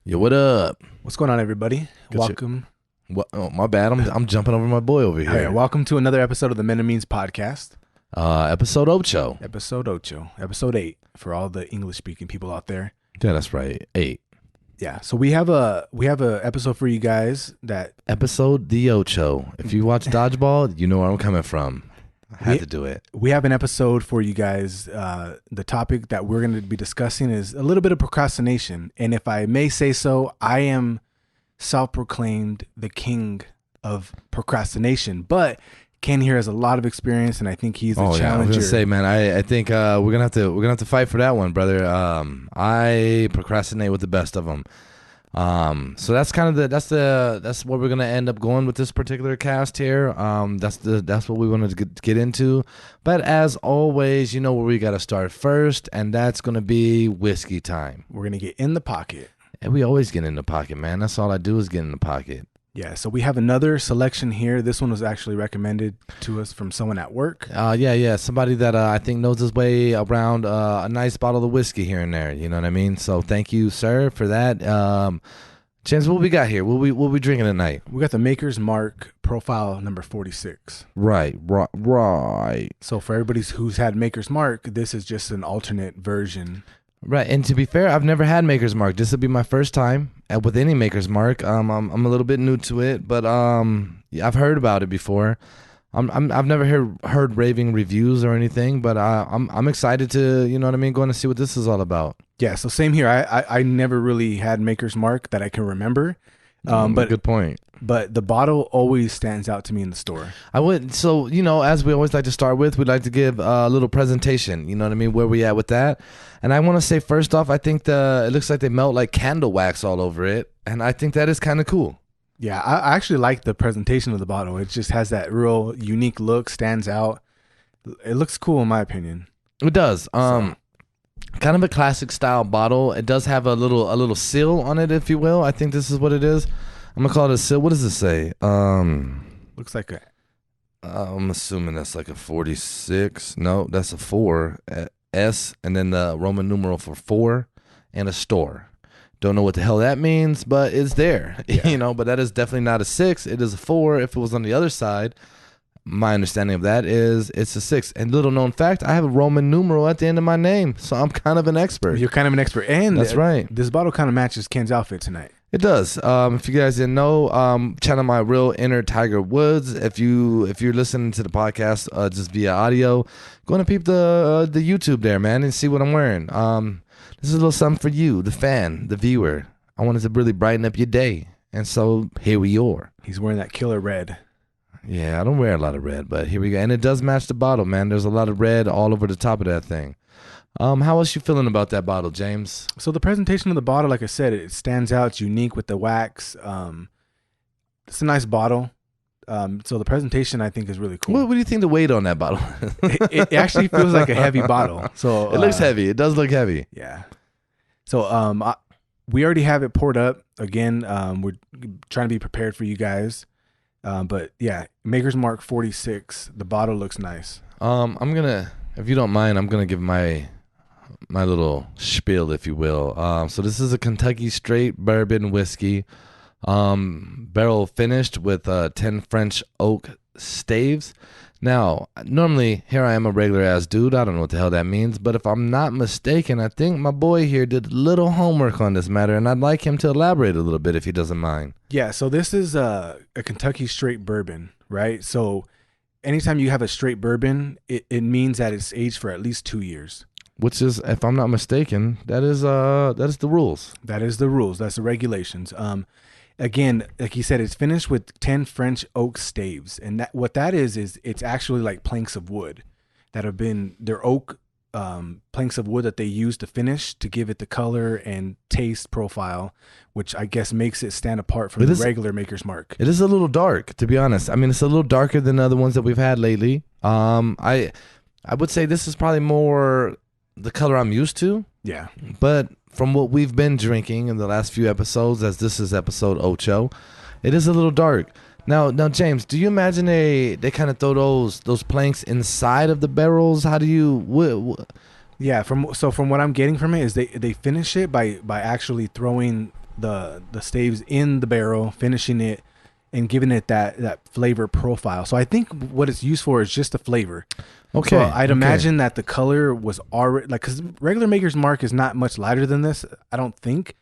Yo, what up? What's going on, everybody? Good Welcome. What? Oh, my bad. I'm jumping over my boy over Hey, here. welcome to another episode of the Men and Means podcast, Episode Ocho. episode ocho, episode 8 for all the English-speaking people out there. Yeah, that's right. 8. Yeah, so we have a episode for you guys that Episode the Ocho. If you watch Dodgeball, you know where I'm coming from. I had We- to do it. we have an episode for you guys. The topic that we're going to be discussing is a little bit of procrastination, and if I may say so, I am self-proclaimed the king of procrastination, but Ken here has a lot of experience, and I think he's a Oh yeah, I was challenger. gonna say, man. I think we're gonna have to fight for that one, brother. I procrastinate with the best of them. So that's kind of that's what we're gonna end up going with this particular cast here. That's what we wanted to get into. But as always, you know where we got to start first, and that's gonna be whiskey time. We're going to get in the pocket. And we always get in the pocket, man. That's all I do is get in the pocket. Yeah, so we have another selection here. This one was actually recommended to us from someone at work. Yeah. Somebody that I think knows his way around a nice bottle of whiskey here and there. You know what I mean? So thank you, sir, for that. James, what we got here? What we drinking tonight? We got the Maker's Mark profile number 46. Right. So for everybody who's had Maker's Mark, this is just an alternate version. Right, and to be fair, I've never had Maker's Mark. This will be my first time with any Maker's Mark. I'm a little bit new to it, but yeah, I've heard about it before. I've never heard raving reviews or anything, but I'm excited to, you know what I mean, going to see what this is all about. Yeah, so same here. I never really had Maker's Mark that I can remember. But Good point. But the bottle always stands out to me in the store. So, you know, as we always like to start with, we'd like to give a little presentation, you know what I mean, where we at with that. And I want to say first off, I think it looks like they melt like candle wax all over it. And I think that is kind of cool. Yeah, I actually like the presentation of the bottle. It just has that real unique look, stands out. It looks cool in my opinion. It does. Kind of a classic style bottle. It does have a little seal on it, if you will. I think this is what it is. I'm gonna call it a seal. What does it say? Looks like a I'm assuming that's like a 46. No, that's a 4 S, and then the Roman numeral for 4 and a store. Don't know what the hell that means, but it's there. Yeah. You know, but that is definitely not a 6. It is a 4. If it was on the other side, my understanding of that is it's a 6. And little known fact, I have a Roman numeral at the end of my name, so I'm kind of an expert. You're kind of an expert, and That's right. This bottle kind of matches Ken's outfit tonight. It does. If you guys didn't know, channel my real inner Tiger Woods. If you're listening to the podcast just via audio, go and peep the YouTube there, man, and see what I'm wearing. This is a little something for you, the fan, the viewer. I wanted to really brighten up your day, and so here we are. He's wearing that killer red. Yeah, I don't wear a lot of red, but here we go, and it does match the bottle, man. There's a lot of red all over the top of that thing. How else you feeling about that bottle, James? So the presentation of the bottle, like I said, it stands out. It's unique with the wax. It's a nice bottle. So the presentation I think is really cool. What do you think the weight on that bottle? It actually feels like a heavy bottle. So It looks heavy. It does look heavy. Yeah. So we already have it poured up. Again, we're trying to be prepared for you guys. But yeah, Maker's Mark 46. The bottle looks nice. I'm gonna, if you don't mind, I'm gonna give my little spiel, if you will. So this is a Kentucky straight bourbon whiskey, barrel finished with 10 French oak staves. Now, normally here I am a regular ass dude. I don't know what the hell that means, but if I'm not mistaken, I think my boy here did a little homework on this matter, and I'd like him to elaborate a little bit if he doesn't mind. Yeah. So this is a Kentucky straight bourbon, right? So anytime you have a straight bourbon, it means that it's aged for at least 2 years. Which is, if I'm not mistaken, that is the rules. That is the rules. That's the regulations. Again, like he said, it's finished with 10 French oak staves. And what that is it's actually like planks of wood that have been, they're oak planks of wood that they use to finish to give it the color and taste profile, which I guess makes it stand apart from the regular Maker's Mark. It is a little dark, to be honest. I mean, it's a little darker than the other ones that we've had lately. I would say this is probably more the color I'm used to. Yeah. But from what we've been drinking in the last few episodes, as this is episode Ocho, it is a little dark. Now, James, do you imagine they kind of throw those planks inside of the barrels? How do you? Yeah, from what I'm getting from it is they finish it by actually throwing the staves in the barrel, finishing it, and giving it that flavor profile. So I think what it's used for is just the flavor. Okay. So I'd okay. imagine that the color was already like, because regular Maker's Mark is not much lighter than this, I don't think.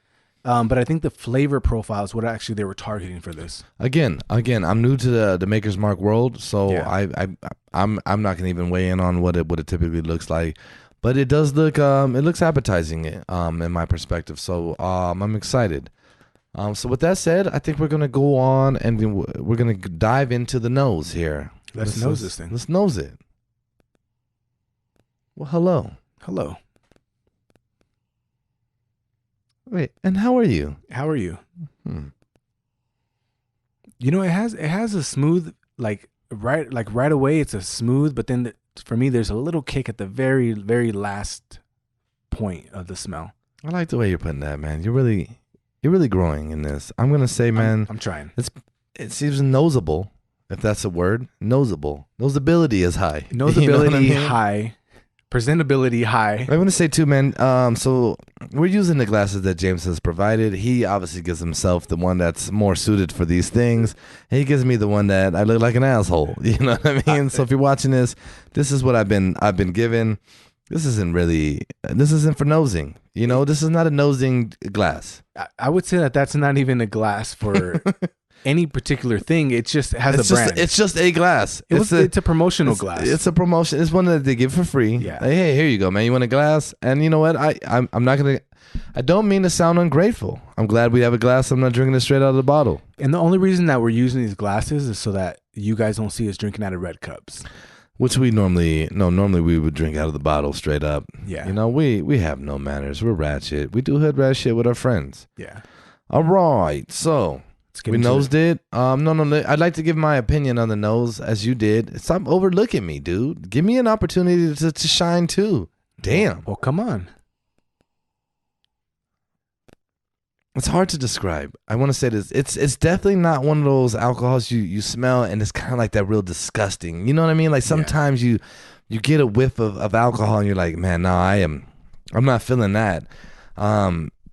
But I think the flavor profile is what actually they were targeting for this. Again, I'm new to the Maker's Mark world, so Yeah. I'm not gonna even weigh in on what it typically looks like, but it does look it looks appetizing in my perspective. So I'm excited. So with that said, I think we're gonna go on and then we're gonna dive into the nose here. Let's nose this thing. Let's nose it. Well, hello. Hello. Wait, and how are you? How are you? Hmm. You know, it has a smooth, like right away it's a smooth, but then for me there's a little kick at the very, very last point of the smell. I like the way you're putting that, man. You're really growing in this. I'm gonna say, man, I'm trying. it seems noseable, if that's a word. Noseable. Noseability is high. Noseability You know what I mean? high. Presentability high. I want to say too, man. So we're using the glasses that James has provided. He obviously gives himself the one that's more suited for these things. He gives me the one that I look like an asshole. You know what I mean? So if you're watching this is what I've been given. This isn't for nosing. You know, this is not a nosing glass. I would say that that's not even a glass for any particular thing. It just has a brand. It's just a glass. It's a promotional glass. It's a promotion. It's one that they give for free. Yeah. Like, hey, here you go, man. You want a glass? And you know what? I'm not gonna. I don't mean to sound ungrateful. I'm glad we have a glass. I'm not drinking it straight out of the bottle. And the only reason that we're using these glasses is so that you guys don't see us drinking out of red cups. Which we normally we would drink out of the bottle straight up. Yeah. You know, we have no manners. We're ratchet. We do hood rat shit with our friends. Yeah. All right. So we nosed it. No. I'd like to give my opinion on the nose as you did. Stop overlooking me, dude. Give me an opportunity to shine too. Damn. Well, come on. It's hard to describe. I want to say this. It's definitely not one of those alcohols you smell and it's kind of like that real disgusting. You know what I mean? Like sometimes you get a whiff of alcohol and you're like, man, no, I'm not feeling that.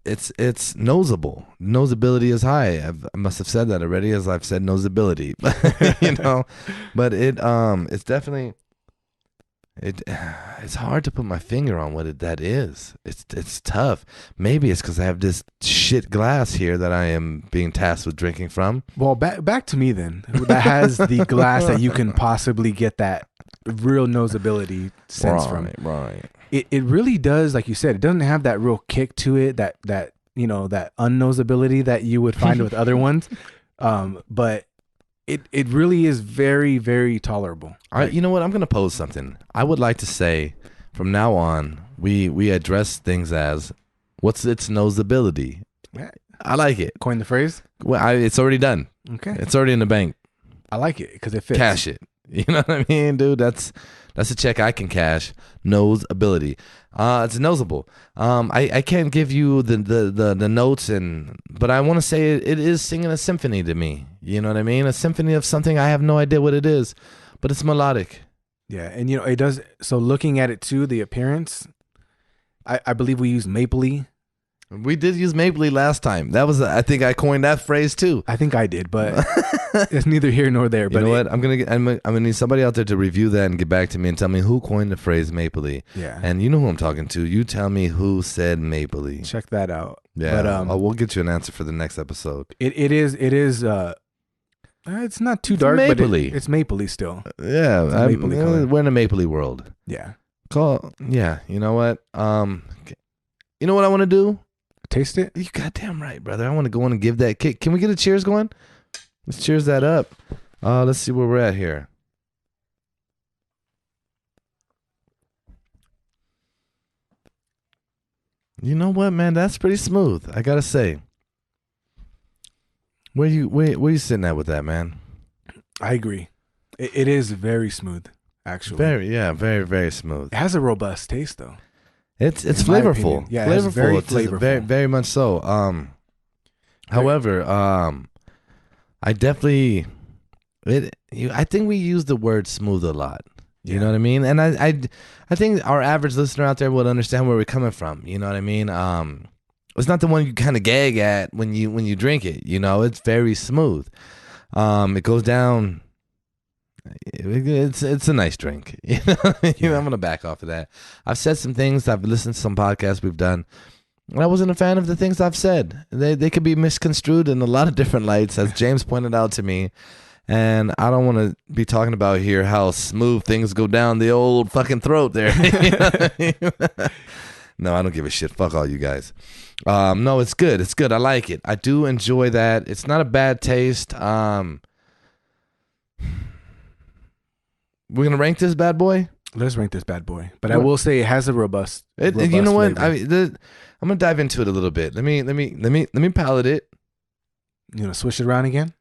It's noseable. Nosability is high. I must have said that already, as I've said nosability. You know, but it's definitely it's hard to put my finger on what that is. It's tough. Maybe it's because I have this shit glass here that I am being tasked with drinking from. Well, back to me then. That has the glass that you can possibly get that real nosability sense from. Right. It really does, like you said, it doesn't have that real kick to it, that you know, that unnosability that you would find with other ones. But it really is very, very tolerable. You know what? I'm gonna pose something. I would like to say, from now on, we address things as, what's its nosability? I like it. Coin the phrase. Well, it's already done. Okay. It's already in the bank. I like it because it fits. Cash it. You know what I mean, dude? That's a check I can cash. Nosability. It's noseable. I can't give you the notes, but I want to say it is singing a symphony to me. You know what I mean? A symphony of something I have no idea what it is, but it's melodic. Yeah, and you know it does. So looking at it too, the appearance, I believe we use mapley. We did use mapley last time. That was I think I coined that phrase too. I think I did, but it's neither here nor there. But you know what? I'm gonna need somebody out there to review that and get back to me and tell me who coined the phrase mapley. Yeah. And you know who I'm talking to. You tell me who said mapley. Check that out. Yeah. But we'll get you an answer for the next episode. It is. It's not too dark, mapley. but it's mapley still. Yeah, mapley color. We're in a mapley world. Yeah. Yeah. You know what? You know what I want to do? Taste it? You goddamn right, brother. I want to go in and give that kick. Can we get a cheers going? Let's cheers that up. Let's see where we're at here. You know what, man? That's pretty smooth. I gotta say. Where you sitting at with that, man? I agree. It is very smooth, actually. Very, very smooth. It has a robust taste, though. It's flavorful. Yeah, flavorful. It's very flavorful. Very, very much so. However, I definitely I think we use the word smooth a lot. You know what I mean? And I think our average listener out there would understand where we're coming from. You know what I mean? it's not the one you kind of gag at when you drink it. You know, it's very smooth. It goes down. It's a nice drink. You know, I'm gonna back off of that. I've said some things. I've listened to some podcasts we've done. And I wasn't a fan of the things I've said. They could be misconstrued in a lot of different lights, as James pointed out to me. And I don't want to be talking about here how smooth things go down the old fucking throat there. No, I don't give a shit. Fuck all you guys. No, it's good. It's good. I like it. I do enjoy that. It's not a bad taste. We're gonna rank this bad boy. Let's rank this bad boy. But I will say it has a robust. You know what? Flavor. I'm gonna dive into it a little bit. Let me palate it. You gonna swish it around again?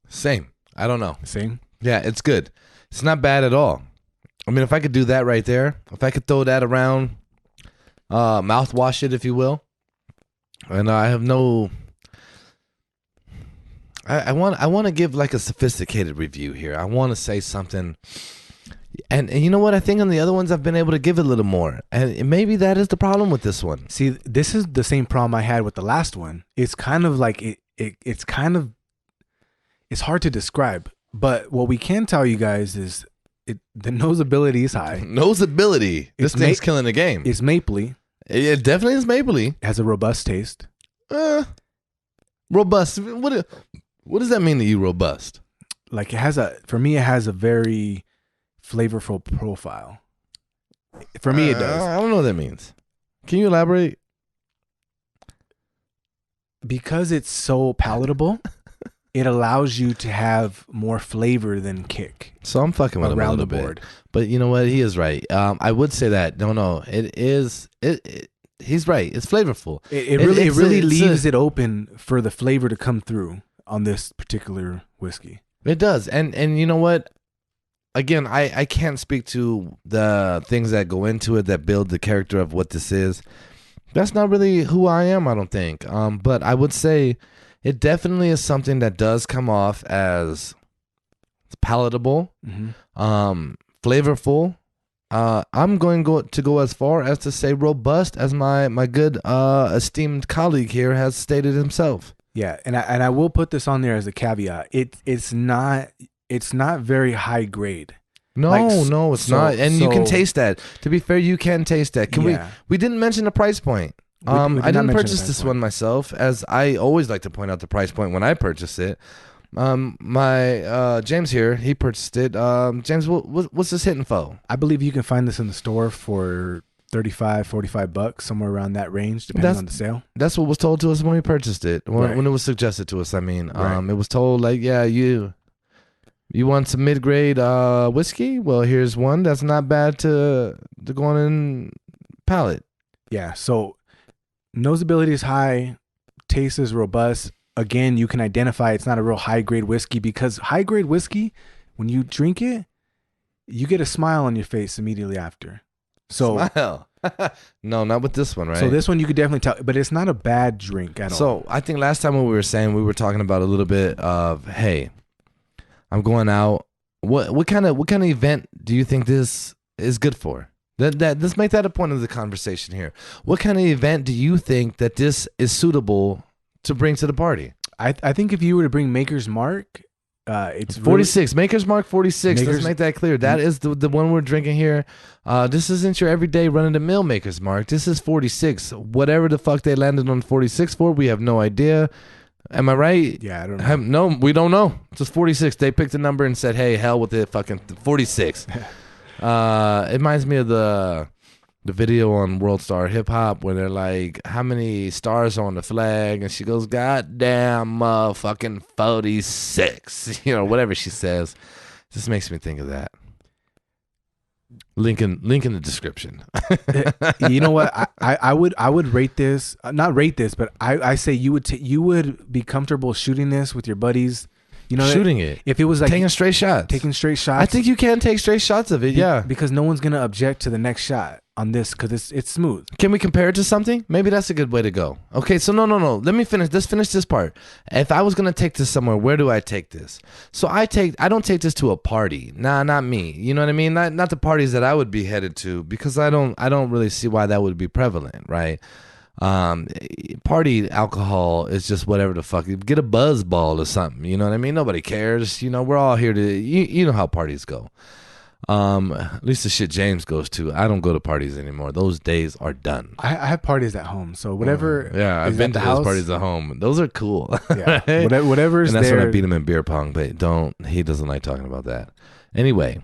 Same. I don't know. Same. Yeah, it's good. It's not bad at all. I mean, if I could do that right there, if I could throw that around, mouthwash it, if you will, and I have no. I want to give like a sophisticated review here. I want to say something, and you know what? I think on the other ones I've been able to give it a little more, and maybe that is the problem with this one. See, this is the same problem I had with the last one. It's kind of like it's kind of. It's hard to describe, but what we can tell you guys is the nosability is high. Nosability. This thing's killing the game. It's mapley. It definitely is mapley. It has a robust taste. Robust. What does that mean to you, robust? Like for me, it has a very flavorful profile. For me, it does. I don't know what that means. Can you elaborate? Because it's so palatable. It allows you to have more flavor than kick. So I'm fucking with him a little bit. But you know what? He is right. I would say that. No. It is. He's right. It's flavorful. It really leaves it open for the flavor to come through on this particular whiskey. It does. And you know what? Again, I can't speak to the things that go into it that build the character of what this is. That's not really who I am, I don't think. But I would say it definitely is something that does come off as palatable, flavorful. I'm going to go as far as to say robust, as my good esteemed colleague here has stated himself. Yeah, and I will put this on there as a caveat. It's not very high grade. No, it's not. And you can taste that. To be fair, you can taste that. We didn't mention the price point. I didn't purchase this one myself, as I always like to point out the price point when I purchase it. My James here, he purchased it. James, what's this hitting for? I believe you can find this in the store for $35-$45, somewhere around that range, depending on the sale. That's what was told to us when we purchased it. When it was suggested to us, I mean. It was told like, yeah, you want some mid-grade whiskey? Well, here's one that's not bad to go on in palate. Yeah, so nosability is high, taste is robust. Again, you can identify it's not a real high-grade whiskey, because high-grade whiskey, when you drink it, you get a smile on your face immediately after. So smile. No, not with this one, right? So this one you could definitely tell, but it's not a bad drink at all. So I think last time we were talking about a little bit of, hey, I'm going out. What kind of event do you think this is good for? Let's make that a point of the conversation here. What kind of event do you think that this is suitable to bring to the party? I think if you were to bring Maker's Mark, it's 46. Maker's Mark 46. Let's make that clear. That is the one we're drinking here. This isn't your everyday run-of-the-mill Maker's Mark. This is 46. Whatever the fuck they landed on 46 for, we have no idea. Am I right? Yeah, I don't know. No, we don't know. It's just 46. They picked a number and said, hey, hell with it, fucking 46. It reminds me of the video on World Star Hip Hop where they're like, how many stars are on the flag? And she goes, goddamn fucking 46. You know, whatever she says. Just makes me think of that. Link in the description. You know what? I would rate this, not rate this, but I say you would be comfortable shooting this with your buddies You know, shooting it. If it was like taking straight shots. I think you can take straight shots of it. Yeah. Because no one's going to object to the next shot on this because it's smooth. Can we compare it to something? Maybe that's a good way to go. Okay, so no. Let me finish. Let's finish this part. If I was gonna take this somewhere, where do I take this? So I don't take this to a party. Nah, not me. You know what I mean? Not the parties that I would be headed to, because I don't really see why that would be prevalent, right? Party alcohol is just whatever the fuck. Get a buzz ball or something. You know what I mean? Nobody cares. You know, we're all here to. You know how parties go. At least the shit James goes to. I don't go to parties anymore. Those days are done. I have parties at home, so whatever. Yeah, I've been to those parties at home. Those are cool. Yeah, right? Whatever's and that's there. when I beat him in beer pong. But he doesn't like talking about that. Anyway,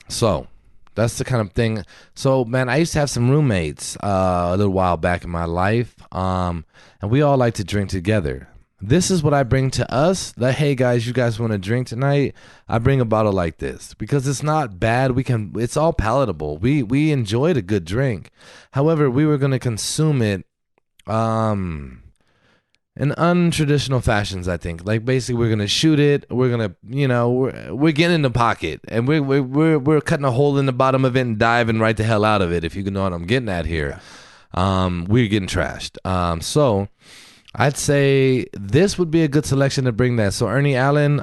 so that's the kind of thing. So man, I used to have some roommates a little while back in my life, and we all like to drink together. This is what I bring to us. That, hey guys, you guys want to drink tonight? I bring a bottle like this because it's not bad. It's all palatable. We enjoyed a good drink. However, we were going to consume it in untraditional fashions, I think. Like basically we're going to shoot it. We're going to, we're getting in the pocket and we're cutting a hole in the bottom of it and diving right the hell out of it, if you know what I'm getting at here. We're getting trashed. So I'd say this would be a good selection to bring that. So Ernie Allen,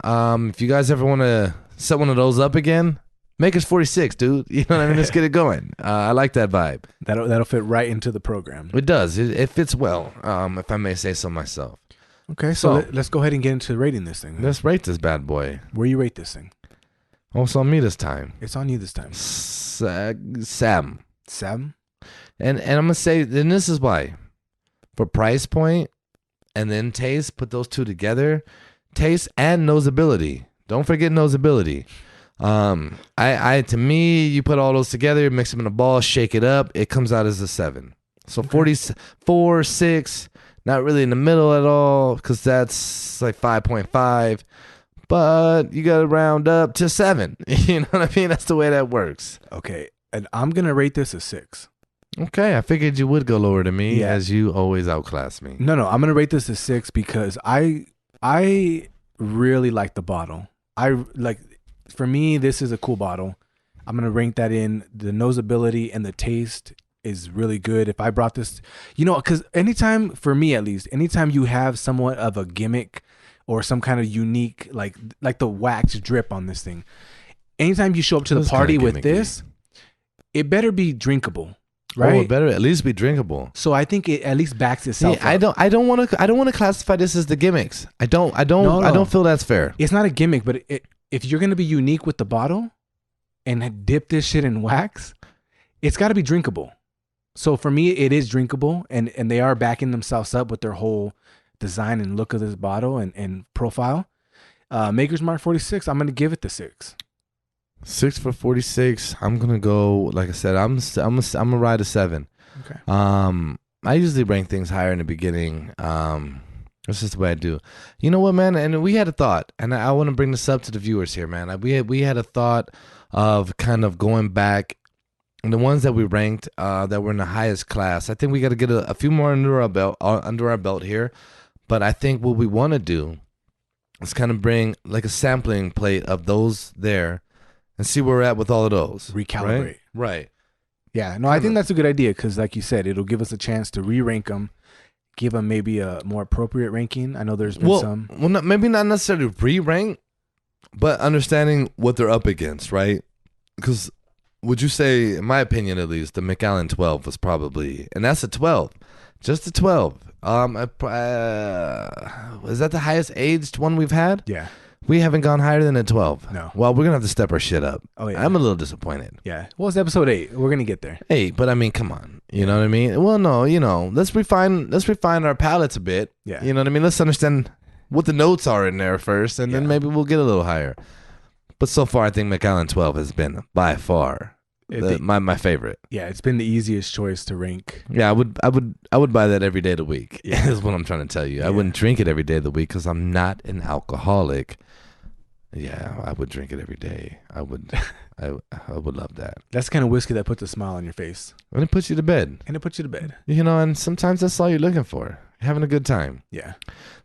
if you guys ever want to set one of those up again, make us 46, dude. You know what I mean? Let's get it going. I like that vibe. That'll fit right into the program. It does. It fits well, if I may say so myself. Okay, so let's go ahead and get into rating this thing. Let's rate this bad boy. Where you rate this thing? Oh, it's on me this time. It's on you this time. Sam. Sam? And I'm going to say, and this is why. For price point, and then taste, put those two together. Taste and nosability. Don't forget nosability. To me, you put all those together, mix them in a ball, shake it up, it comes out as a 7. So 44, 6, not really in the middle at all, because that's like 5.5. But you got to round up to 7. You know what I mean? That's the way that works. Okay, and I'm gonna rate this a 6. Okay, I figured you would go lower than me, as you always outclass me. No, I'm gonna rate this a 6 because I really like the bottle. For me, this is a cool bottle. I'm gonna rank that in. The nosability and the taste is really good. If I brought this, because anytime, for me at least, anytime you have somewhat of a gimmick or some kind of unique, like the wax drip on this thing, anytime you show up to the party with this, it better be drinkable. Right? Oh, it better at least be drinkable. So I think it at least backs itself up. I don't want to classify this as the gimmicks. I don't feel that's fair. It's not a gimmick, but if you're gonna be unique with the bottle and dip this shit in wax, it's got to be drinkable. So for me, it is drinkable, and they are backing themselves up with their whole design and look of this bottle and profile. Maker's Mark 46. I'm gonna give it the 6. 6 for 46. I'm gonna go. Like I said, I'm gonna ride a 7. Okay. I usually rank things higher in the beginning. That's just the way I do. You know what, man? And we had a thought, and I want to bring this up to the viewers here, man. We had a thought of kind of going back, and the ones that we ranked that were in the highest class. I think we got to get a few more under our belt here. But I think what we want to do is kind of bring like a sampling plate of those there. And see where we're at with all of those. Recalibrate. Right. Yeah. No, I think that's a good idea because, like you said, it'll give us a chance to re-rank them, give them maybe a more appropriate ranking. I know there's been some. Well, maybe not necessarily re-rank, but understanding what they're up against, right? Because would you say, in my opinion at least, the Macallan 12 was probably, and that's a 12, just a 12. Is that the highest aged one we've had? Yeah. We haven't gone higher than a 12. No. Well, we're going to have to step our shit up. Oh, yeah. I'm a little disappointed. Yeah. Well, it's episode 8. We're going to get there. 8, but I mean, come on. You know what I mean? Well, no, let's refine our palates a bit. Yeah. You know what I mean? Let's understand what the notes are in there first, and then maybe we'll get a little higher. But so far, I think Macallan 12 has been by far my favorite. Yeah, it's been the easiest choice to rank. Yeah, I would buy that every day of the week. Yeah. Is what I'm trying to tell you. Yeah. I wouldn't drink it every day of the week because I'm not an alcoholic. Yeah, I would drink it every day. I would love that. That's the kind of whiskey that puts a smile on your face. And it puts you to bed. And it puts you to bed. And sometimes that's all you're looking for. having a good time. Yeah.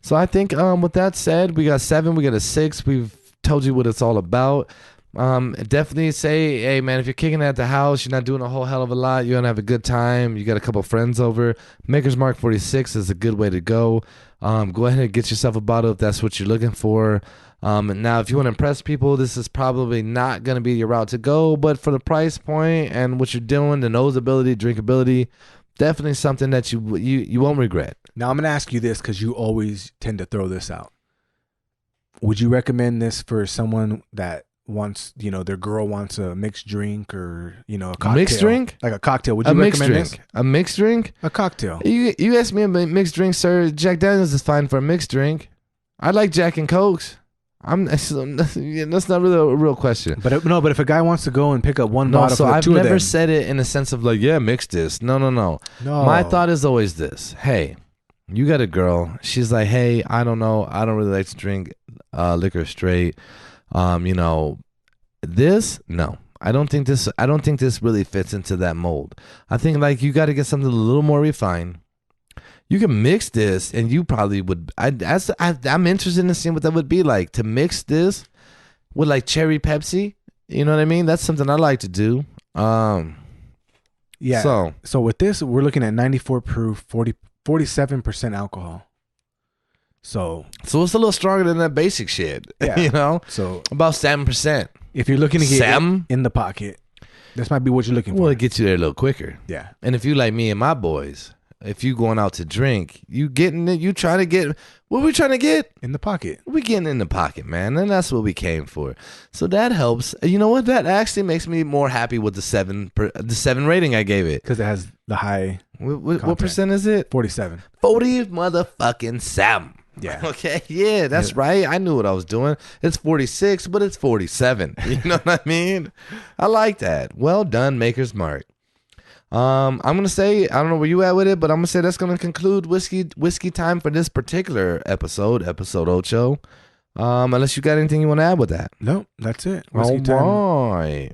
So I think with that said, we got 7, we got a 6. We've told you what it's all about. Definitely say, hey man, if you're kicking it at the house, you're not doing a whole hell of a lot, you're gonna have a good time, you got a couple friends over, Maker's Mark 46 is a good way to go. Go ahead and get yourself a bottle if that's what you're looking for. Now if you want to impress people, this is probably not gonna be your route to go, but for the price point and what you're doing, the nosability, drinkability, definitely something that you won't regret. Now I'm gonna ask you this because you always tend to throw this out. Would you recommend this for someone that wants, their girl wants a mixed drink or, a cocktail? Mixed drink? Like a cocktail. Would you A mixed recommend drink. this? A mixed drink? A cocktail. You asked me a mixed drink, sir. Jack Daniels is fine for a mixed drink. I like Jack and Cokes. That's not really a real question. But if a guy wants to go and pick up one No, bottle so for the I've two of never them. said it in a sense of like, yeah, mix this. No. No. My thought is always this. Hey, you got a girl. She's like, hey, I don't know. I don't really like to drink liquor straight. This, no. I don't think this really fits into that mold. I think like you got to get something a little more refined. You can mix this, and you probably would. I'm interested in seeing what that would be like to mix this with like cherry Pepsi. You know what I mean? That's something I like to do. Yeah. So with this, we're looking at 94 proof, 47% alcohol. So it's a little stronger than that basic shit. Yeah. So about 7%. If you're looking to get Sam? in the pocket, this might be what you're looking for. Well, it gets you there a little quicker. Yeah. And if you like me and my boys, if you going out to drink, you getting it, you trying to get, what we trying to get? In the pocket. We getting in the pocket, man. And that's what we came for. So that helps. You know what? That actually makes me more happy with the 7 rating I gave it. Because it has the high. What percent is it? 47. 40 motherfucking 7. Yeah. Okay. Yeah, that's right. I knew what I was doing. It's 46, but it's 47. You know what I mean? I like that. Well done, Maker's Mark. I'm gonna say, I don't know where you at with it, but I'm gonna say that's gonna conclude whiskey time for this particular episode 8. Unless you got anything you want to add with that. No, that's it. Whiskey Whiskey time. right.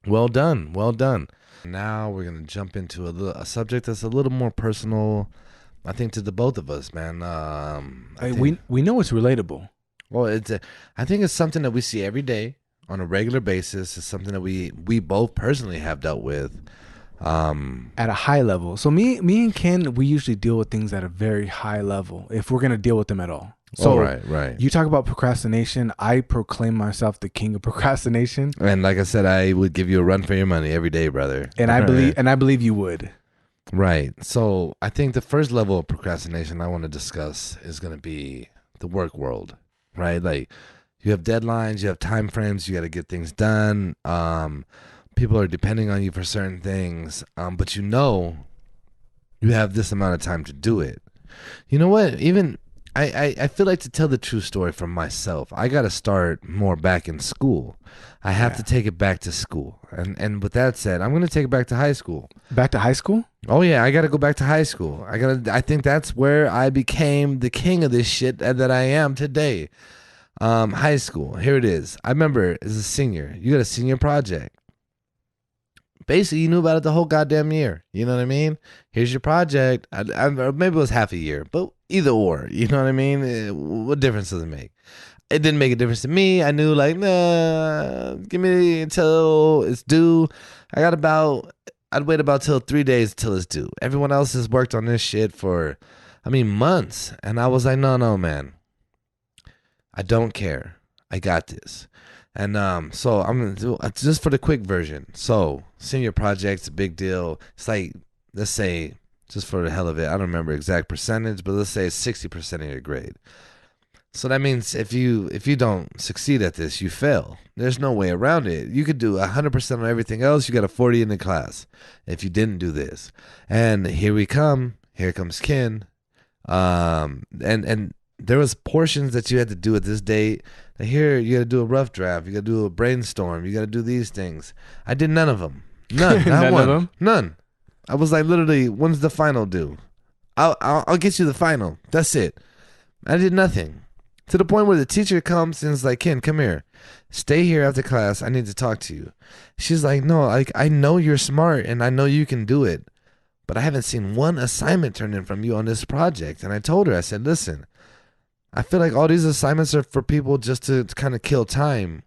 Well done. Now we're gonna jump into a subject that's a little more personal, I think, to the both of us, man. We know it's relatable. Well, I think it's something that we see every day on a regular basis. It's something that we both personally have dealt with. At a high level. So me and Ken, we usually deal with things at a very high level if we're gonna deal with them at all. So right. You talk about procrastination. I proclaim myself the king of procrastination. And like I said, I would give you a run for your money every day, brother. And I believe you would. Right. So I think the first level of procrastination I want to discuss is going to be the work world, right? Like you have deadlines, you have time frames, you got to get things done. People are depending on you for certain things, but you have this amount of time to do it. You know what? Even I feel like, to tell the true story from myself, I got to start more back in school. I have to take it back to school. And with that said, I'm going to take it back to high school. Back to high school? Oh yeah, I got to go back to high school. I think that's where I became the king of this shit that I am today. High school. Here it is. I remember as a senior, you got a senior project. Basically, you knew about it the whole goddamn year. You know what I mean? Here's your project. Maybe it was half a year, but either or. You know what I mean? What difference does it make? It didn't make a difference to me. I knew, like, nah, give me until it's due. I'd wait about till 3 days till it's due. Everyone else has worked on this shit for, months. And I was like, no, man. I don't care. I got this. And so I'm going to do, just for the quick version. So senior project's a big deal. It's like, let's say, just for the hell of it, I don't remember exact percentage, but let's say it's 60% of your grade. So that means if you don't succeed at this, you fail. There's no way around it. You could do 100% on everything else. You got a 40 in the class if you didn't do this. And here we come. Here comes Ken. And there was portions that you had to do at this date. Here, you got to do a rough draft. You got to do a brainstorm. You got to do these things. I did none of them. None. Not one. Of them? None. I was like, literally, when's the final due? I'll get you the final. That's it. I did nothing. To the point where the teacher comes and is like, Ken, come here. Stay here after class. I need to talk to you. She's like, no, I know you're smart and I know you can do it. but I haven't seen one assignment turned in from you on this project. And I told her, I said, listen, I feel like all these assignments are for people just to kind of kill time.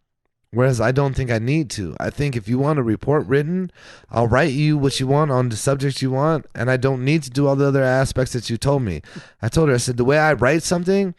Whereas I don't think I need to. I think if you want a report written, I'll write you what you want on the subject you want, and I don't need to do all the other aspects that you told me. I told her, I said, the way I write something,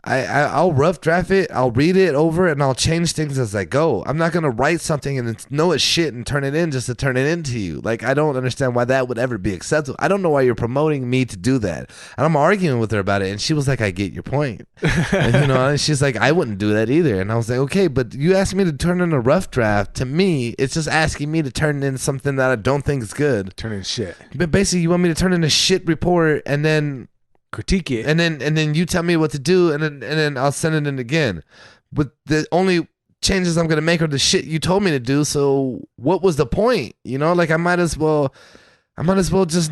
I'll rough draft it, I'll read it over, and I'll change things as I go. I'm not going to write something and know it's shit and turn it in just to turn it into you. Like, I don't understand why that would ever be acceptable. I don't know why you're promoting me to do that. And I'm arguing with her about it, and she was like, I get your point. And, and she's like, I wouldn't do that either. And I was like, okay, but you asked me to turn in a rough draft. To me, it's just asking me to turn in something that I don't think is good. Turn in shit. But basically, you want me to turn in a shit report and then critique it, and then you tell me what to do, and then I'll send it in again. But the only changes I'm gonna make are the shit you told me to do. So what was the point? Like I might as well just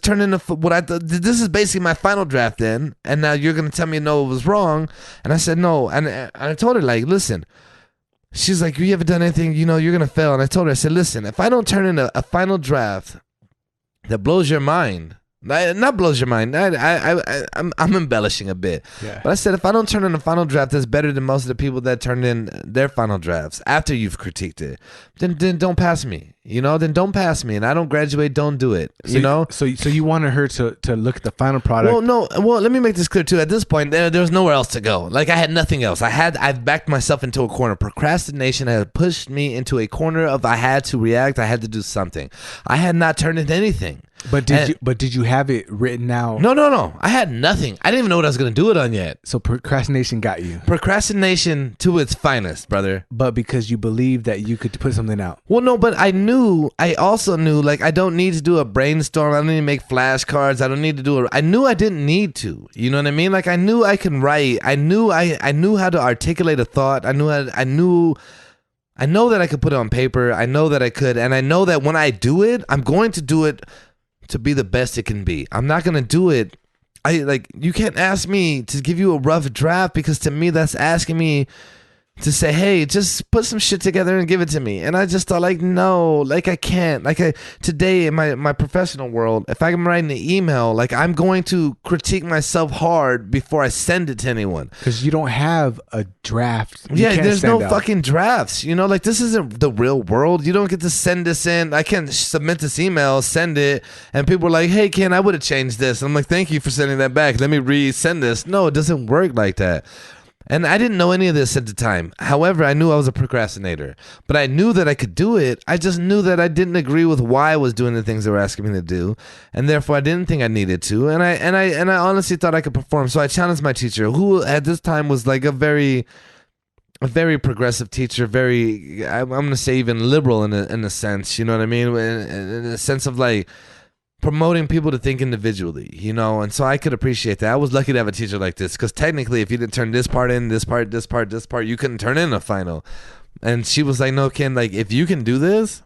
turn in what I thought. This is basically my final draft then, and now you're gonna tell me no, it was wrong. And I said no, and I told her, like, listen. She's like, you haven't done anything, you're gonna fail. And I told her, I said, listen, if I don't turn in a final draft that blows your mind. Not blows your mind. I'm embellishing a bit, yeah. But I said if I don't turn in a final draft that's better than most of the people that turned in their final drafts after you've critiqued it, then don't pass me. Then don't pass me, and I don't graduate. Don't do it. So you wanted her to look at the final product. Well, no. Well, let me make this clear too. At this point, there was nowhere else to go. Like I had nothing else. I've backed myself into a corner. Procrastination had pushed me into a corner of I had to react. I had to do something. I had not turned in anything. But did you have it written out? No. I had nothing. I didn't even know what I was going to do it on yet. So procrastination got you. Procrastination to its finest, brother. But because you believed that you could put something out. Well, no, but I also knew, like, I don't need to do a brainstorm. I don't need to make flashcards. I don't need to do I knew I didn't need to. You know what I mean? Like, I knew I can write. I knew how to articulate a thought. I know that I could put it on paper. I know that I could. And I know that when I do it, I'm going to do it to be the best it can be. I'm not going to do it. You can't ask me to give you a rough draft, because to me, that's asking me to say, hey, just put some shit together and give it to me. And I just thought, like, no, like I can't. Today in my professional world, if I'm writing an email, like I'm going to critique myself hard before I send it to anyone. Because you don't have a draft. There's no fucking drafts. Like this isn't the real world. You don't get to send this in. I can't submit this email, send it, and people are like, hey, Ken, I would have changed this. And I'm like, thank you for sending that back. Let me resend this. No, it doesn't work like that. And I didn't know any of this at the time. However, I knew I was a procrastinator, but I knew that I could do it. I just knew that I didn't agree with why I was doing the things they were asking me to do, and therefore I didn't think I needed to. And I honestly thought I could perform. So I challenged my teacher, who at this time was like a very progressive teacher, I'm gonna say even liberal in a sense. You know what I mean? In a sense of like promoting people to think individually, and so I could appreciate that. I was lucky to have a teacher like this, because technically if you didn't turn this part in, this part, you couldn't turn in a final. And she was like, no, Ken, like if you can do this,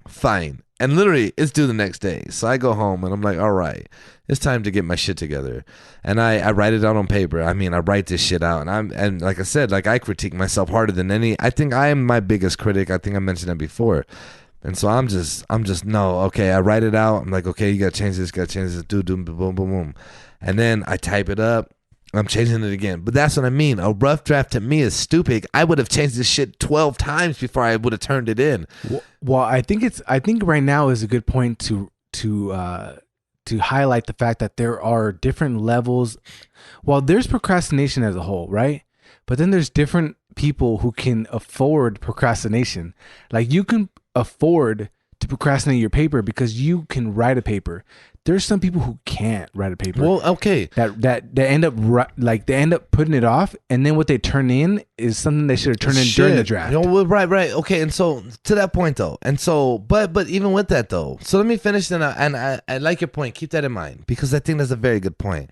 fine. And literally it's due the next day. So I go home and I'm like, all right, it's time to get my shit together. And I write it out on paper. I mean, I write this shit out, and like I said, like I critique myself harder than I think I am my biggest critic. I think I mentioned that before. And so I'm just no, okay, I write it out. I'm like, okay, you got to change this, do, boom, boom, boom. And then I type it up. I'm changing it again. But that's what I mean. A rough draft to me is stupid. I would have changed this shit 12 times before I would have turned it in. Well, I think right now is a good point to highlight the fact that there are different levels. Well, there's procrastination as a whole, right? But then there's different people who can afford procrastination. Like you can afford to procrastinate your paper because you can write a paper. There's some people who can't write a paper. Well, okay, that they end up putting it off, and then what they turn in is something they should have turned in during the draft. Right. Okay, and so to that point though, and so but even with that though, so let me finish then, and I like your point. Keep that in mind, because I think that's a very good point.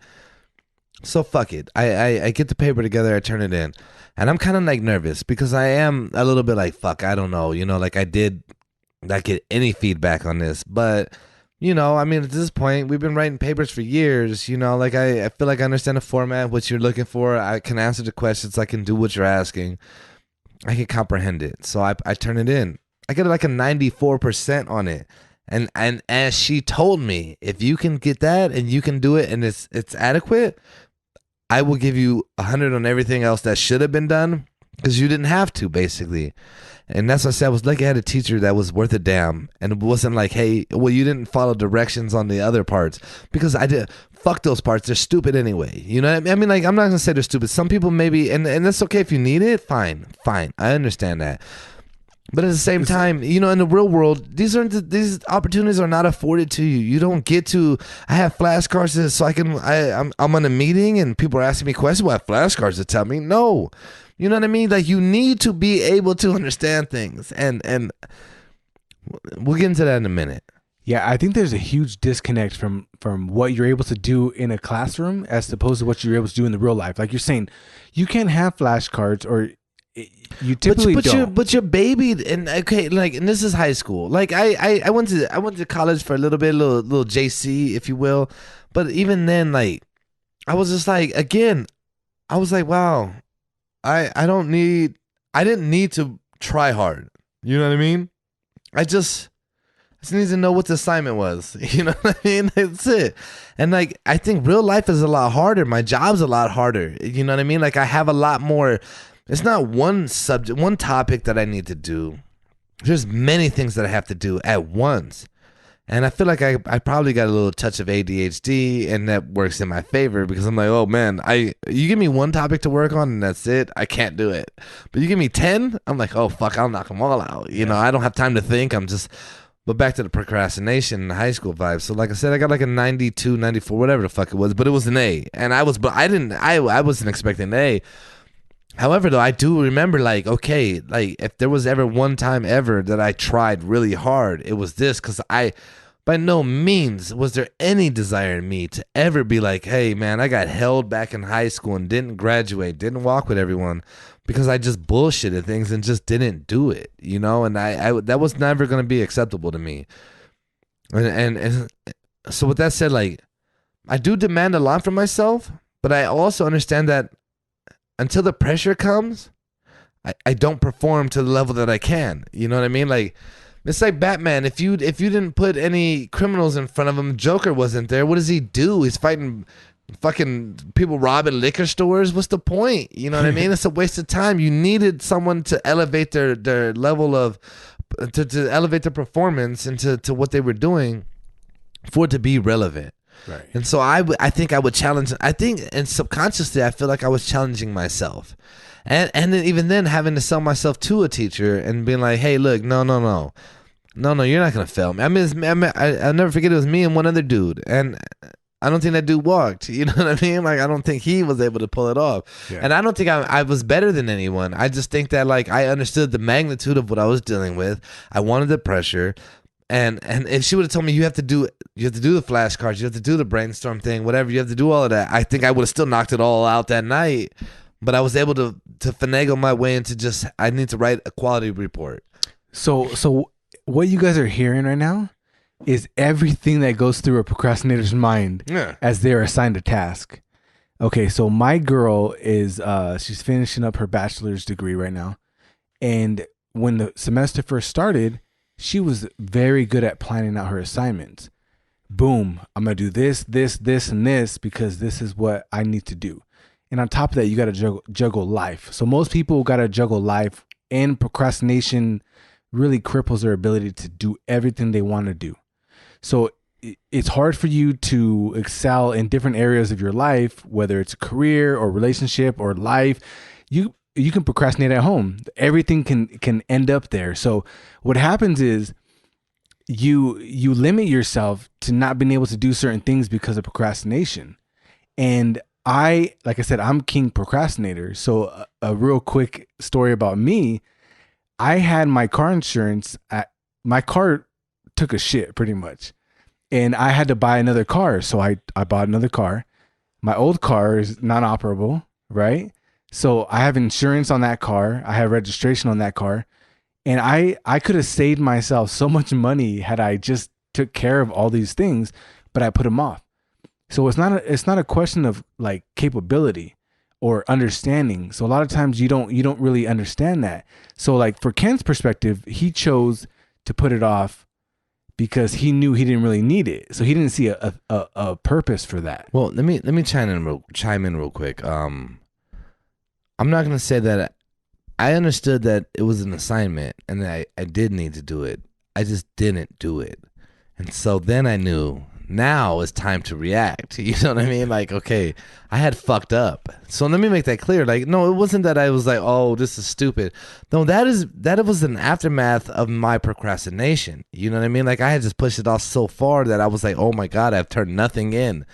So fuck it. I get the paper together, I turn it in. And I'm kind of like nervous because I am a little bit like, fuck, I don't know. Like I did not get any feedback on this. But, I mean, at this point, we've been writing papers for years. Like I feel like I understand the format, what you're looking for. I can answer the questions. I can do what you're asking. I can comprehend it. So I turn it in. I get like a 94% on it. And as she told me, if you can get that and you can do it and it's adequate, I will give you 100 on everything else that should have been done because you didn't have to, basically. And that's what I said. I was lucky I had a teacher that was worth a damn. And it wasn't like, hey, well, you didn't follow directions on the other parts. Because I did. Fuck those parts. They're stupid anyway. You know what I mean? I mean, like, I'm not going to say they're stupid. Some people maybe, and that's okay if you need it. Fine. I understand that. But at the same time, you know, in the real world, these opportunities are not afforded to you. You don't get to. I have flashcards so I'm on a meeting and people are asking me questions. Well, I have flashcards to tell me. No, you know what I mean. Like, you need to be able to understand things, and we'll get into that in a minute. Yeah, I think there's a huge disconnect from what you're able to do in a classroom as opposed to what you're able to do in the real life. Like you're saying, you can't have flashcards or. You typically don't. But you're babied, and okay, like, and this is high school. Like I went to college for a little bit, little JC, if you will. But even then, like, I was just like, again, I was like, wow, I didn't need to try hard. You know what I mean? I just need to know what the assignment was. You know what I mean? That's it. And like, I think real life is a lot harder. My job's a lot harder. You know what I mean? Like, I have a lot more. It's not one subject, one topic that I need to do. There's many things that I have to do at once. And I feel like I probably got a little touch of ADHD, and that works in my favor because I'm like, oh man, you give me one topic to work on and that's it. I can't do it. But you give me 10, I'm like, oh fuck, I'll knock them all out. You know, I don't have time to think. But back to the procrastination and the high school vibe. So like I said, I got like a 92, 94, whatever the fuck it was, but it was an A. And I wasn't expecting an A. However, though, I do remember, like, okay, like, if there was ever one time ever that I tried really hard, it was this, because by no means was there any desire in me to ever be like, hey, man, I got held back in high school and didn't graduate, didn't walk with everyone, because I just bullshitted things and just didn't do it, you know, and I that was never going to be acceptable to me. And so with that said, like, I do demand a lot from myself, but I also understand that until the pressure comes, I don't perform to the level that I can. You know what I mean? Like, it's like Batman. If you didn't put any criminals in front of him, Joker wasn't there. What does he do? He's fighting fucking people robbing liquor stores. What's the point? You know what I mean? It's a waste of time. You needed someone to elevate their level of to elevate their performance into to what they were doing for it to be relevant. Right. And so I think I would challenge. I think, and subconsciously, I feel like I was challenging myself, and then even then having to sell myself to a teacher and being like, "Hey, look, no, you're not gonna fail me." I'll never forget, it was me and one other dude, and I don't think that dude walked. You know what I mean? Like, I don't think he was able to pull it off, and I don't think I was better than anyone. I just think that, like, I understood the magnitude of what I was dealing with. I wanted the pressure. And if she would have told me you have to do the flashcards, you have to do the brainstorm thing, whatever, you have to do all of that, I think I would have still knocked it all out that night. But I was able to finagle my way into just, I need to write a quality report. So what you guys are hearing right now is everything that goes through a procrastinator's mind as they're assigned a task. Okay, so my girl is she's finishing up her bachelor's degree right now. And when the semester first started, she was very good at planning out her assignments. Boom, I'm going to do this, and this because this is what I need to do. And on top of that, you got to juggle life. So most people got to juggle life, and procrastination really cripples their ability to do everything they want to do. So it's hard for you to excel in different areas of your life, whether it's a career or relationship or life. You can procrastinate at home. Everything can end up there. So what happens is you limit yourself to not being able to do certain things because of procrastination. And like I said, I'm king procrastinator. So a real quick story about me, I had my car insurance. My car took a shit pretty much. And I had to buy another car. So I bought another car. My old car is non-operable, right? So I have insurance on that car. I have registration on that car. And I could have saved myself so much money had I just took care of all these things, but I put them off. So it's not a question of like capability or understanding. So a lot of times you don't really understand that. So like for Ken's perspective, he chose to put it off because he knew he didn't really need it. So he didn't see a purpose for that. Well, let me chime in real quick. I'm not gonna say that I understood that it was an assignment and that I did need to do it. I just didn't do it. And so then I knew now it's time to react. You know what I mean? Like, okay, I had fucked up. So let me make that clear. Like, no, it wasn't that I was like, oh, this is stupid. No, that was an aftermath of my procrastination. You know what I mean? Like, I had just pushed it off so far that I was like, oh my God, I've turned nothing in.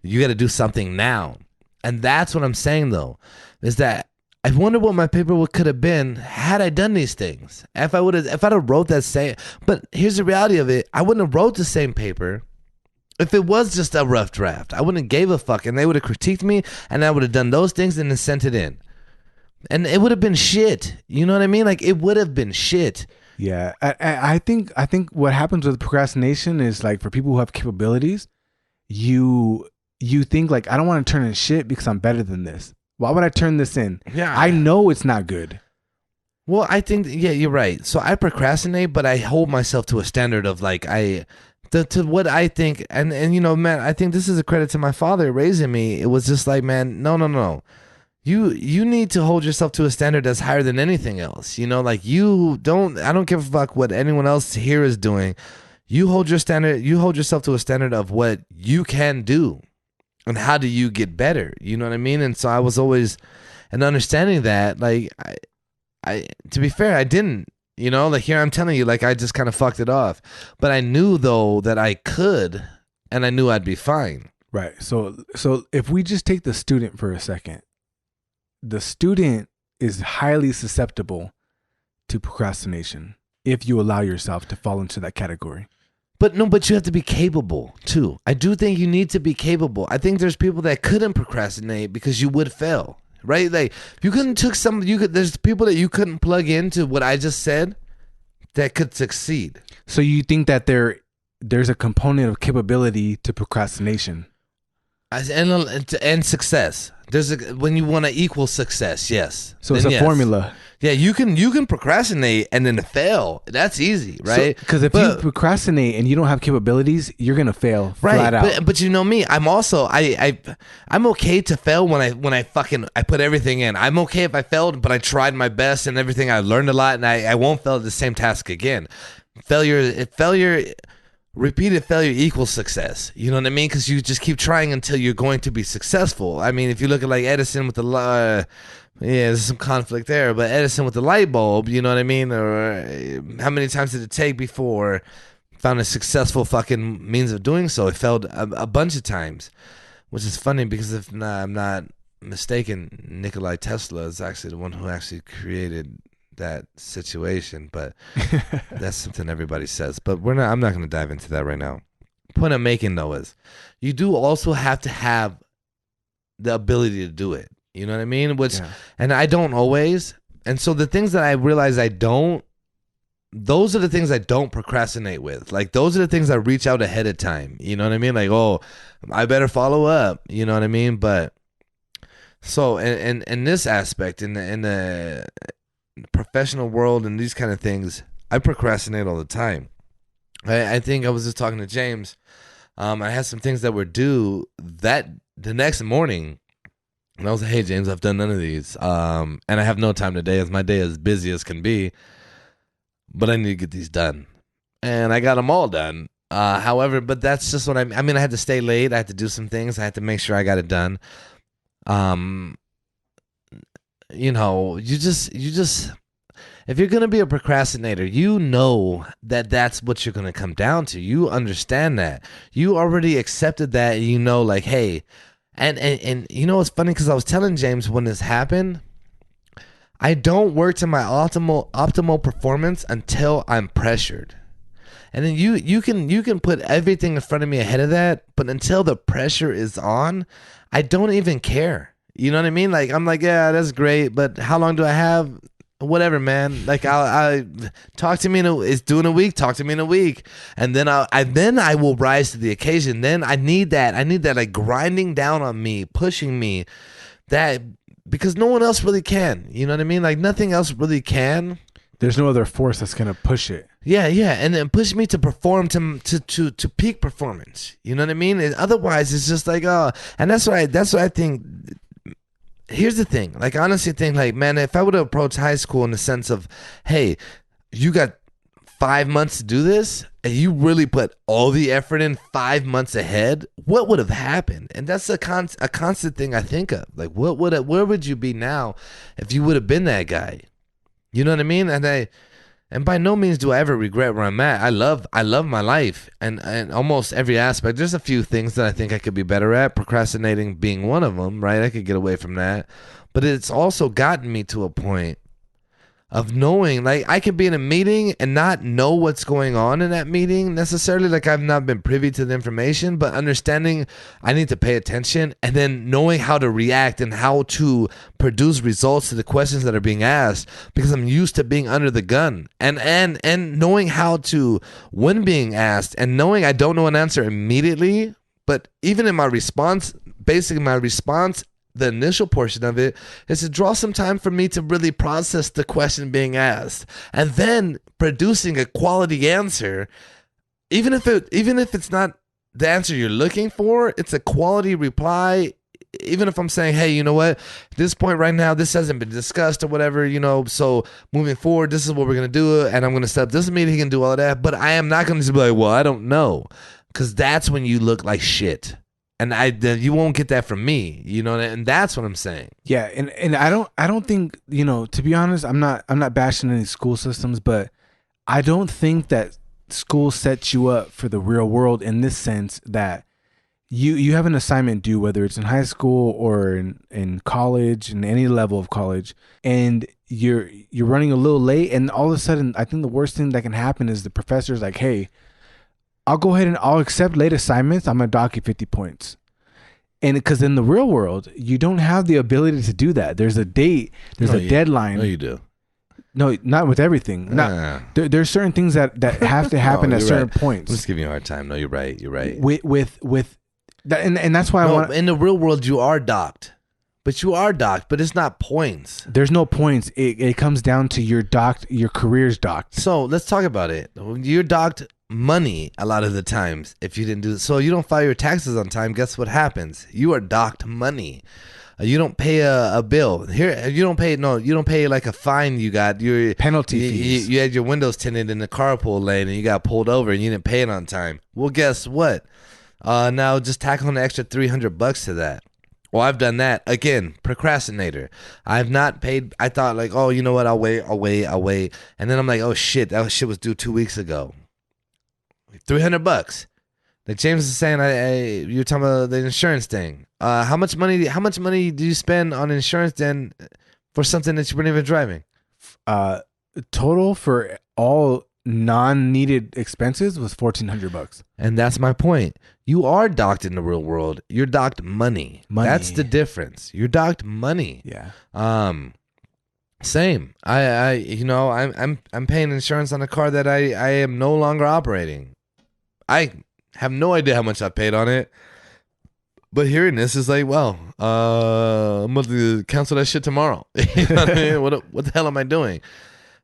You got to do something now. And that's what I'm saying, though, is that I wonder what my paper could have been had I done these things. If I'd have wrote that same, but here's the reality of it. I wouldn't have wrote the same paper if it was just a rough draft. I wouldn't have gave a fuck, and they would have critiqued me, and I would have done those things and then sent it in. And it would have been shit. You know what I mean? Like, it would have been shit. Yeah. I think what happens with procrastination is, like, for people who have capabilities, you think like, I don't want to turn in shit because I'm better than this. Why would I turn this in? Yeah. I know it's not good. Well, I think, yeah, you're right. So I procrastinate, but I hold myself to a standard of like, to what I think. And you know, man, I think this is a credit to my father raising me. It was just like, man, no. You need to hold yourself to a standard that's higher than anything else. You know, like I don't give a fuck what anyone else here is doing. You hold yourself to a standard of what you can do. And how do you get better? You know what I mean? And so I was always, and understanding that, like, I to be fair, I didn't, you know, like here I'm telling you, like I just kind of fucked it off. But I knew though that I could, and I knew I'd be fine. Right. So if we just take the student for a second, the student is highly susceptible to procrastination if you allow yourself to fall into that category. But you have to be capable too. I do think you need to be capable. I think there's people that couldn't procrastinate because you would fail, right? Like you couldn't there's people that you couldn't plug into what I just said that could succeed. So you think that there's a component of capability to procrastination and success. When you want to equal success, yes. So it's a formula. Yeah, you can procrastinate and then fail. That's easy, right? Because if you procrastinate and you don't have capabilities, you're gonna fail flat out. But you know me, I'm also I'm okay to fail when I put everything in. I'm okay if I failed, but I tried my best and everything. I learned a lot, and I won't fail at the same task again. Repeated failure equals success. You know what I mean? Because you just keep trying until you're going to be successful. I mean, if you look at like Edison with the there's some conflict there, but Edison with the light bulb, you know what I mean? Or how many times did it take before found a successful fucking means of doing so? It failed a bunch of times, which is funny because if I'm not mistaken, Nikola Tesla is actually the one who actually created that situation, but that's something everybody says. But I'm not going to dive into that right now. Point I'm making though is you do also have to have the ability to do it. You know what I mean? And I don't always. And so the things that I realize I don't, those are the things I don't procrastinate with. Like those are the things I reach out ahead of time. You know what I mean? Like, oh, I better follow up. You know what I mean? But so in this aspect, in the professional world and these kind of things, I procrastinate all the time. I think I was just talking to James. I had some things that were due that the next morning, and I was like, "Hey James, I've done none of these, and I have no time today, as my day is busy as can be. But I need to get these done, and I got them all done. However, but that's just what I mean. I had to stay late. I had to do some things. I had to make sure I got it done. You know, you just if you're going to be a procrastinator, you know that that's what you're going to come down to. You understand that. You already accepted that. You know, like, hey, and you know, it's funny because I was telling James when this happened, I don't work to my optimal performance until I'm pressured. And then you can put everything in front of me ahead of that, but until the pressure is on, I don't even care. You know what I mean? Like, I'm like, yeah, that's great, but how long do I have? Whatever, man. Like, I talk to me it's due in a week. Talk to me in a week, and then I will rise to the occasion. Then I need that like grinding down on me, pushing me, that because no one else really can. You know what I mean? Like nothing else really can. There's no other force that's gonna push it. Yeah, and then push me to perform to peak performance. You know what I mean? Otherwise, it's just like, oh, and that's what I think. Here's the thing, like, I honestly think, like, man, if I would have approached high school in the sense of, hey, you got 5 months to do this, and you really put all the effort in 5 months ahead, what would have happened? And that's a constant thing I think of. Like, where would you be now if you would have been that guy? You know what I mean? And by no means do I ever regret where I'm at. I love my life and almost every aspect. There's a few things that I think I could be better at, procrastinating being one of them, right? I could get away from that. But it's also gotten me to a point of knowing, like, I could be in a meeting and not know what's going on in that meeting necessarily. Like, I've not been privy to the information, but understanding I need to pay attention, and then knowing how to react and how to produce results to the questions that are being asked, because I'm used to being under the gun, and knowing how to, when being asked, and knowing I don't know an answer immediately, but even in my response, basically my response, the initial portion of it is to draw some time for me to really process the question being asked, and then producing a quality answer, even if it's not the answer you're looking for, it's a quality reply. Even if I'm saying, hey, you know what, at this point right now, this hasn't been discussed or whatever, you know, so moving forward, this is what we're going to do, and I'm going to set up this meeting, he can do all of that, but I am not going to be like, well, I don't know, because that's when you look like shit. And you won't get that from me, you know, and that's what I'm saying. Yeah, and I don't think, you know, to be honest, I'm not bashing any school systems, but I don't think that school sets you up for the real world in this sense that you have an assignment due, whether it's in high school or in college, in any level of college, and you're running a little late, and all of a sudden, I think the worst thing that can happen is the professor's like, hey, I'll go ahead and I'll accept late assignments. I'm going to dock you 50 points. And because in the real world, you don't have the ability to do that. There's a date. There's a deadline. No, you do. No, not with everything. There's certain things that have to happen at certain points. I'm just giving you a hard time. No, you're right. You're right. With that, and that's why I want. In the real world, you are docked. But it's not points. There's no points. It comes down to your career's docked. So let's talk about it. You're docked money a lot of the times if you didn't do this. So you don't file your taxes on time. Guess what happens? You are docked money. You don't pay a bill here. You don't pay like a fine. You got your penalty fees. You had your windows tinted in the carpool lane and you got pulled over and you didn't pay it on time. Well, guess what? Now just tack on the extra $300 to that. Well, I've done that. Again, procrastinator. I've not paid. I thought like, oh, you know what? I'll wait. And then I'm like, oh shit, that shit was due 2 weeks ago. $300. Like James is saying, you're talking about the insurance thing. How much money do you spend on insurance then for something that you weren't even driving? Total for all non-needed expenses was $1,400. And that's my point. You are docked in the real world. You're docked money. That's the difference. You're docked money. Yeah. Same. I'm paying insurance on a car that I am no longer operating. I have no idea how much I paid on it. But hearing this is like, well, I'm going to cancel that shit tomorrow. You know what I mean? What the hell am I doing?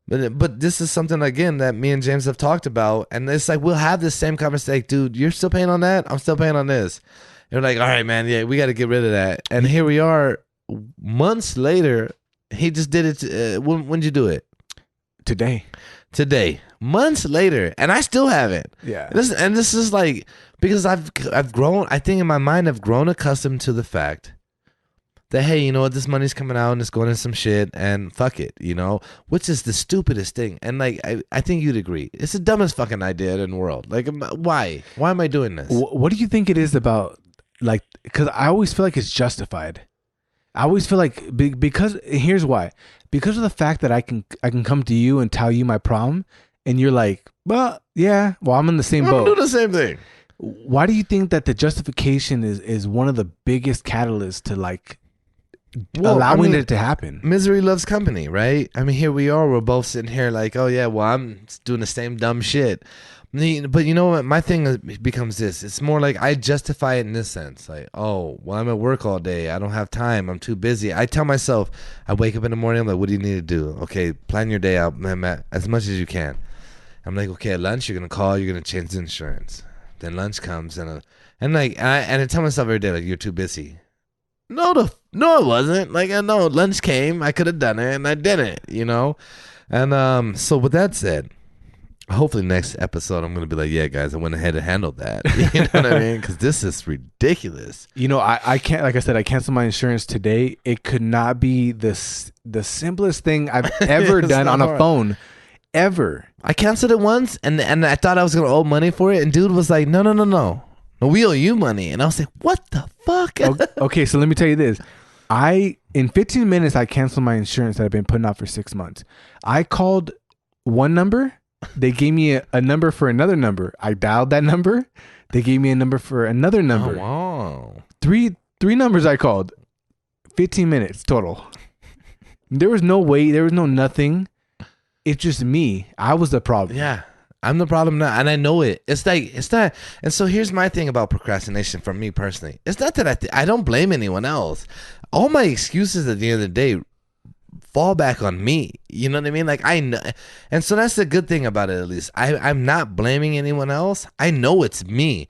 But this is something, again, that me and James have talked about. And it's like, we'll have this same conversation. Like, dude, you're still paying on that? I'm still paying on this. And we're like, all right, man, yeah, we got to get rid of that. And here we are months later. He just did it. When'd you do it? Today. Months later. And I still haven't. Yeah. This is like, because I've grown, I think in my mind, I've grown accustomed to the fact that, hey, you know what, this money's coming out and it's going in some shit and fuck it, you know, which is the stupidest thing. And like, I think you'd agree. It's the dumbest fucking idea in the world. Like, why? Why am I doing this? What do you think it is about, like, because I always feel like it's justified. I always feel like, because, here's why. Because of the fact that I can come to you and tell you my problem and you're like, well, yeah, well, I'm in the same boat. I'm doing the same thing. Why do you think that the justification is one of the biggest catalysts to, like, Well, I allowing mean, it to happen. misery loves company, right? I mean, here we are. We're both sitting here like, oh yeah, well, I'm doing the same dumb shit. But you know what? My thing becomes this. It's more like I justify it in this sense. Like, oh, well, I'm at work all day. I don't have time. I'm too busy. I tell myself, I wake up in the morning. I'm like, what do you need to do? Okay, plan your day out, man, as much as you can. I'm like, okay, at lunch, you're going to call. You're going to change the insurance. Then lunch comes. And I tell myself every day, like, you're too busy. No, it wasn't. Like, I know lunch came. I could have done it, and I didn't. And so with that said, hopefully next episode I'm gonna be like, yeah, guys, I went ahead and handled that. You know what I mean? Because this is ridiculous. I can't. Like I said, I canceled my insurance today. It could not be the simplest thing I've ever done on a phone, ever. I canceled it once, and I thought I was gonna owe money for it, and dude was like, no, we owe you money, and I was like, what the fuck? Okay, so let me tell you this. In 15 minutes I canceled my insurance that I've been putting out for 6 months. I called one number. They gave me a number for another number. I dialed that number. They gave me a number for another number. Oh, wow. Three numbers I called. 15 minutes total. There was no wait. There was no nothing. It's just me. I was the problem. Yeah. I'm the problem now, and I know it. It's not. And so here's my thing about procrastination for me personally. It's not that I don't blame anyone else. All my excuses at the end of the day fall back on me. You know what I mean? Like, I know. And so that's the good thing about it, at least. I'm not blaming anyone else. I know it's me.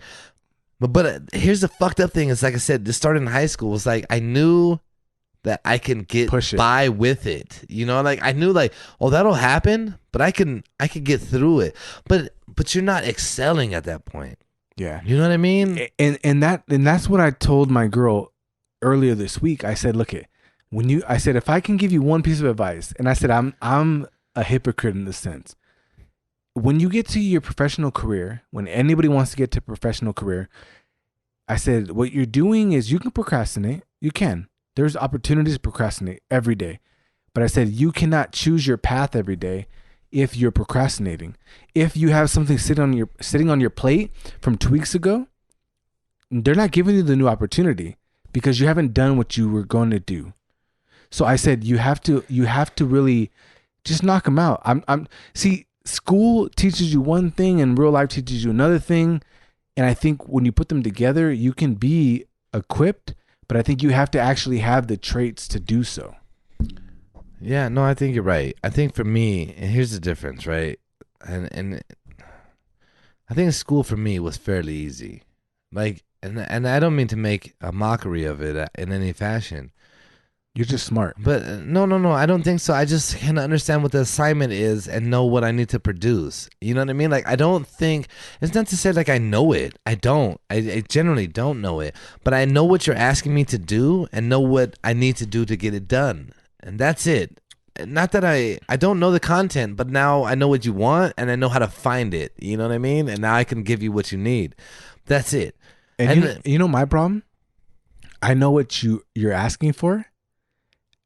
But here's the fucked up thing is, like I said, this started in high school. Was like, I knew that I can get by with it. Like, I knew, like, oh, that'll happen, but I could get through it. But you're not excelling at that point. Yeah. You know what I mean? And that's what I told my girl earlier this week. I said, look, I said, if I can give you one piece of advice, and I said, I'm a hypocrite in this sense. When you get to your professional career, when anybody wants to get to a professional career, I said, what you're doing is you can procrastinate. You can. There's opportunities to procrastinate every day. But I said, you cannot choose your path every day if you're procrastinating. If you have something sitting on your plate from 2 weeks ago, they're not giving you the new opportunity because you haven't done what you were going to do. So I said, you have to really just knock them out. See, school teaches you one thing and real life teaches you another thing. And I think when you put them together, you can be equipped, but I think you have to actually have the traits to do so. Yeah, no, I think you're right. I think for me, and here's the difference, right? And I think school for me was fairly easy. Like, and I don't mean to make a mockery of it in any fashion. You're just smart. But no, I don't think so. I just can understand what the assignment is and know what I need to produce. You know what I mean? Like, I don't think, it's not to say like I know it. I don't. I generally don't know it. But I know what you're asking me to do and know what I need to do to get it done. And that's it. Not that I don't know the content, but now I know what you want and I know how to find it. You know what I mean? And now I can give you what you need. That's it. And you know my problem? I know what you're asking for.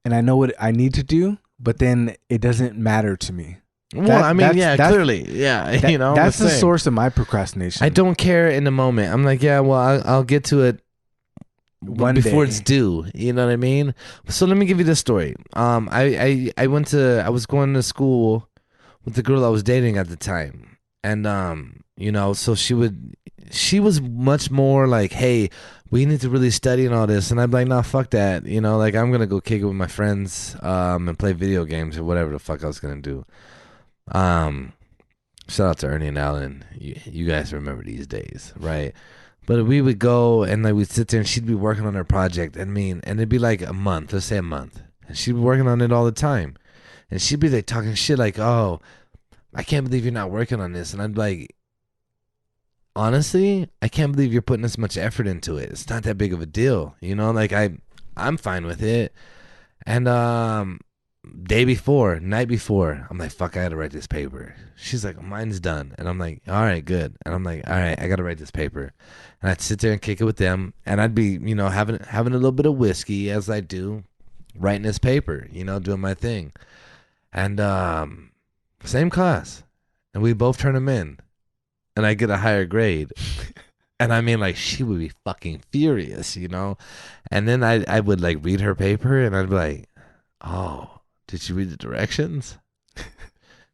And I know what I need to do, but then it doesn't matter to me. Well, clearly. Yeah, that's the source of my procrastination. I don't care in the moment. I'm like, yeah, well, I'll get to it before it's due. You know what I mean? So let me give you this story. I was going to school with the girl I was dating at the time. And, so she was much more like, hey, we need to really study and all this. And I'm like, nah, fuck that. Like, I'm going to go kick it with my friends and play video games or whatever the fuck I was going to do. Shout out to Ernie and Alan. You guys remember these days, right? But we would go and like we'd sit there and she'd be working on her project. And it'd be like a month, let's say a month. And she'd be working on it all the time. And she'd be like talking shit like, oh, I can't believe you're not working on this. And I'd be like, honestly, I can't believe you're putting this much effort into it. It's not that big of a deal. Like I'm fine with it. And night before, I'm like, fuck, I gotta write this paper. She's like, mine's done. And I'm like, all right, good. And I'm like, all right, I gotta write this paper. And I'd sit there and kick it with them. And I'd be, having a little bit of whiskey as I do, writing this paper, doing my thing. And same class. And we both turn them in. And I get a higher grade. And I mean, like, she would be fucking furious, you know? And then I would, like, read her paper, and I'd be like, oh, did you read the directions?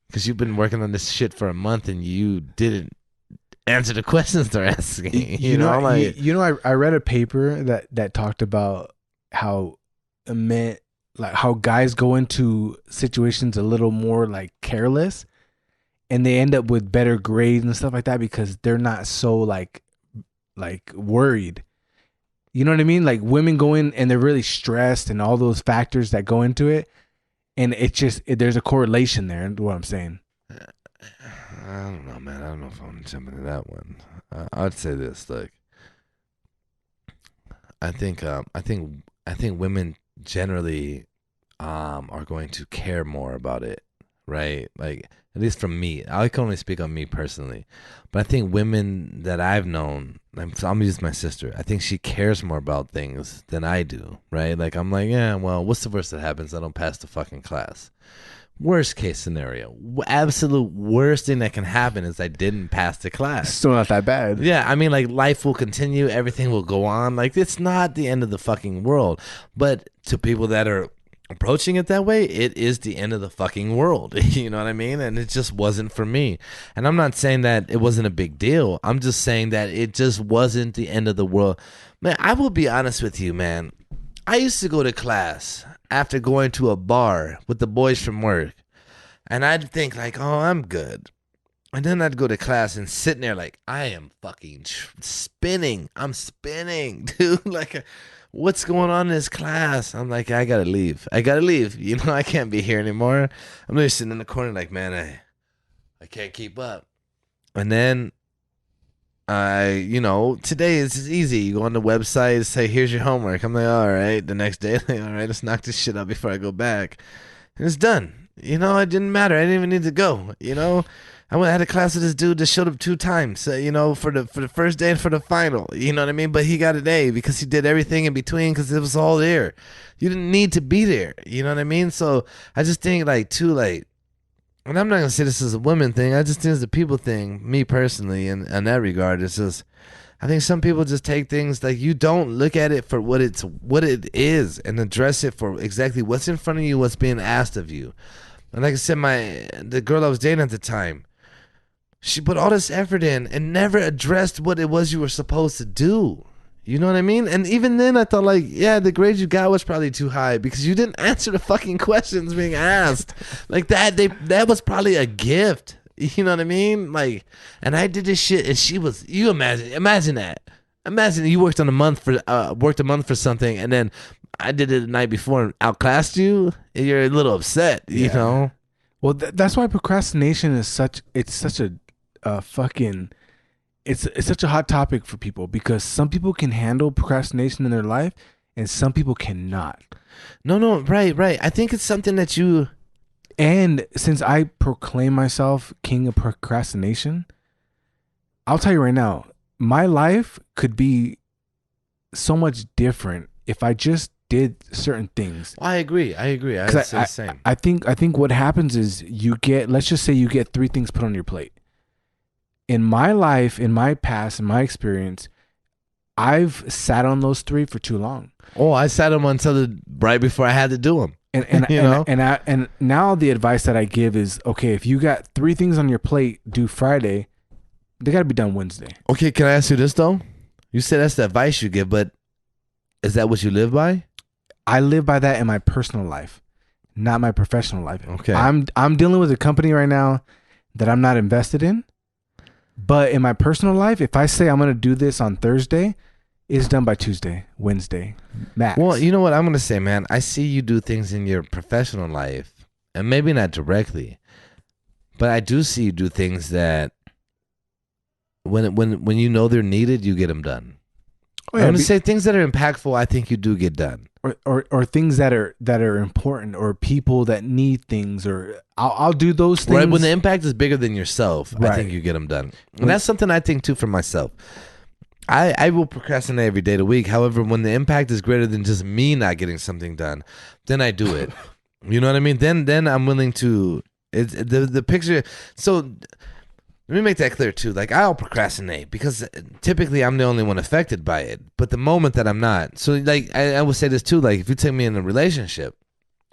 Because you've been working on this shit for a month, and you didn't answer the questions they're asking, you know? Like, I read a paper that talked about how men, like how guys go into situations a little more like careless, and they end up with better grades and stuff like that because they're not so like worried. You know what I mean? Like women go in and they're really stressed and all those factors that go into it, and there's a correlation there. Is what I'm saying. I don't know, man. I don't know if I want to jump into that one. I'd say this, like, I think women generally are going to care more about it, right? Like, at least from me, I can only speak on me personally, but I think women that I've known, I'm gonna use my sister. I think she cares more about things than I do, right? Like, I'm like, yeah, well, what's the worst that happens? I don't pass the fucking class. Worst case scenario, absolute worst thing that can happen is I didn't pass the class. Still not that bad. Yeah, I mean, like, life will continue, everything will go on. Like, it's not the end of the fucking world. But to people that are approaching it that way, it is the end of the fucking world. You know what I mean? And it just wasn't for me. And I'm not saying that it wasn't a big deal. I'm just saying that it just wasn't the end of the world. Man, I will be honest with you, man. I used to go to class after going to a bar with the boys from work, and I'd think like, oh, I'm good. And then I'd go to class and sitting there like, I am fucking spinning. I'm spinning, dude. Like, what's going on in this class? I'm like, I gotta leave. You know, I can't be here anymore. I'm just sitting in the corner like, man, I can't keep up. And then today is easy. You go on the website, say, here's your homework. I'm like, all right. The next day, like, all right, let's knock this shit out before I go back. And it's done. You know, it didn't matter. I didn't even need to go. You know, I had a class with this dude that showed up 2 times, you know, for the first day and for the final. You know what I mean? But he got an A because he did everything in between because it was all there. You didn't need to be there. You know what I mean? So I just think, like, too late. And I'm not going to say this is a women thing. I just think it's a people thing, me personally, in that regard. It's just, I think some people just take things like, you don't look at it for what it is and address it for exactly what's in front of you, what's being asked of you. And like I said, the girl I was dating at the time, she put all this effort in and never addressed what it was you were supposed to do. You know what I mean? And even then I thought, like, yeah, the grade you got was probably too high because you didn't answer the fucking questions being asked. Like, that was probably a gift. You know what I mean? Like, and I did this shit and she was, you imagine that. Imagine you worked a month for something, and then I did it the night before and outclassed you, and you're a little upset, you know? Well, that's why procrastination is such a fucking, it's such a hot topic for people, because some people can handle procrastination in their life and some people cannot. No, right. I think it's something that you... And since I proclaim myself king of procrastination, I'll tell you right now, my life could be so much different if I just did certain things. I agree. I would say the same. I think what happens is let's just say you get 3 things put on your plate. In my life, in my past, in my experience, I've sat on those 3 for too long. Oh, I sat them until right before I had to do them. And you know? and now the advice that I give is, okay, if you got 3 things on your plate due Friday, they got to be done Wednesday. Okay, can I ask you this though? You said that's the advice you give, but is that what you live by? I live by that in my personal life, not my professional life. Okay. I'm dealing with a company right now that I'm not invested in, but in my personal life, if I say I'm going to do this on Thursday, it's done by Tuesday, Wednesday, max. Well, you know what I'm going to say, man? I see you do things in your professional life, and maybe not directly, but I do see you do things that when you know they're needed, you get them done. Oh, yeah, I'm going to say things that are impactful, I think you do get done. Or things that are important, or people that need things, or I'll do those things. Right, when the impact is bigger than yourself, right. I think you get them done. And that's something I think too for myself. I will procrastinate every day of the week. However, when the impact is greater than just me not getting something done, then I do it. You know what I mean? Then I'm willing to. It's the picture. So let me make that clear too. Like, I'll procrastinate because typically I'm the only one affected by it. But the moment that I'm not, so like I would say this too. Like, if you take me in a relationship,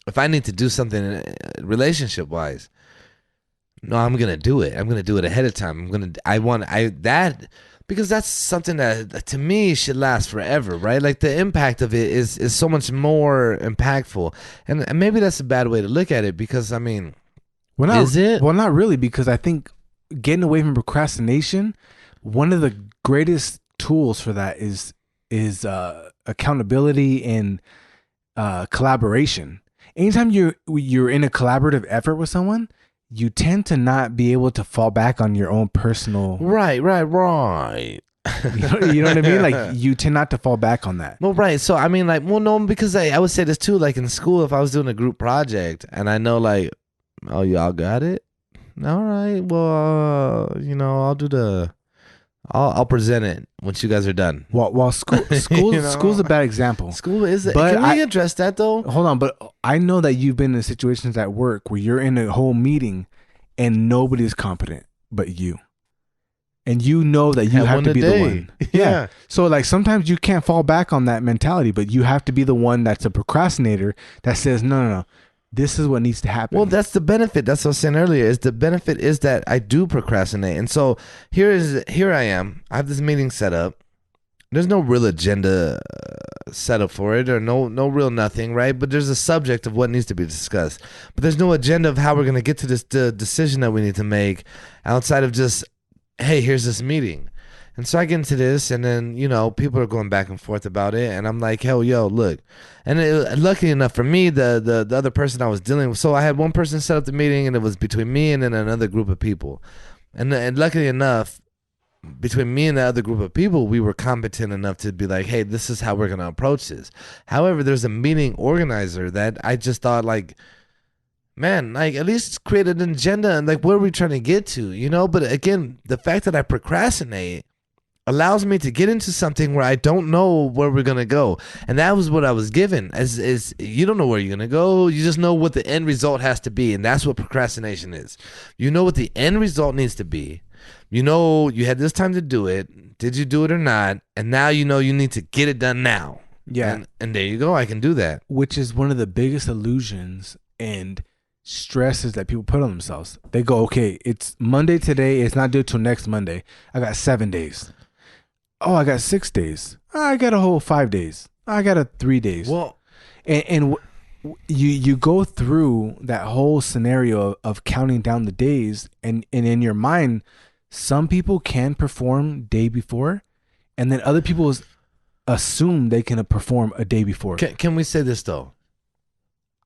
if I need to do something relationship wise, no, I'm gonna do it. I'm gonna do it ahead of time. Because that's something that to me should last forever, right? Like, the impact of it is so much more impactful, and maybe that's a bad way to look at it because I mean, is it? Well, not really, because I think getting away from procrastination, one of the greatest tools for that is accountability and collaboration. Anytime you're in a collaborative effort with someone, you tend to not be able to fall back on your own personal. Right. You know what I mean? Like, you tend not to fall back on that. Well, right. So I mean, like, well, no, because I would say this too. Like, in school, if I was doing a group project and I know, like, oh, y'all got it. All right. Well, I'll present it once you guys are done. While school's a bad example. School is. But Can we address that though? Hold on, but I know that you've been in situations at work where you're in a whole meeting and nobody's competent but you, and you know that you have to be the one. Yeah. So like sometimes you can't fall back on that mentality, but you have to be the one that's a procrastinator that says no. This is what needs to happen. Well, that's the benefit. That's what I was saying earlier. Is the benefit is that I do procrastinate, and so here I am. I have this meeting set up. There's no real agenda set up for it, or no real nothing, right? But there's a subject of what needs to be discussed. But there's no agenda of how we're going to get to this decision that we need to make outside of just, hey, here's this meeting. And so I get into this, and then, people are going back and forth about it, and I'm like, hell, yo, look. And luckily enough for me, the other person I was dealing with, so I had one person set up the meeting, and it was between me and then another group of people. And luckily enough, between me and the other group of people, we were competent enough to be like, hey, this is how we're going to approach this. However, there's a meeting organizer that I just thought, like, man, like, at least create an agenda and, like, where are we trying to get to, But again, the fact that I procrastinate allows me to get into something where I don't know where we're going to go. And that was what I was given, is you don't know where you're going to go. You just know what the end result has to be. And that's what procrastination is. You know what the end result needs to be. You know you had this time to do it. Did you do it or not? And now you know you need to get it done now. Yeah. And there you go. I can do that. Which is one of the biggest illusions and stresses that people put on themselves. They go, okay, it's Monday today. It's not due till next Monday. I got 7 days. Oh, I got 6 days. I got a whole 5 days. I got a 3 days. Well, and you go through that whole scenario of counting down the days, and in your mind, some people can perform day before, and then other people assume they can perform a day before. Can we say this though?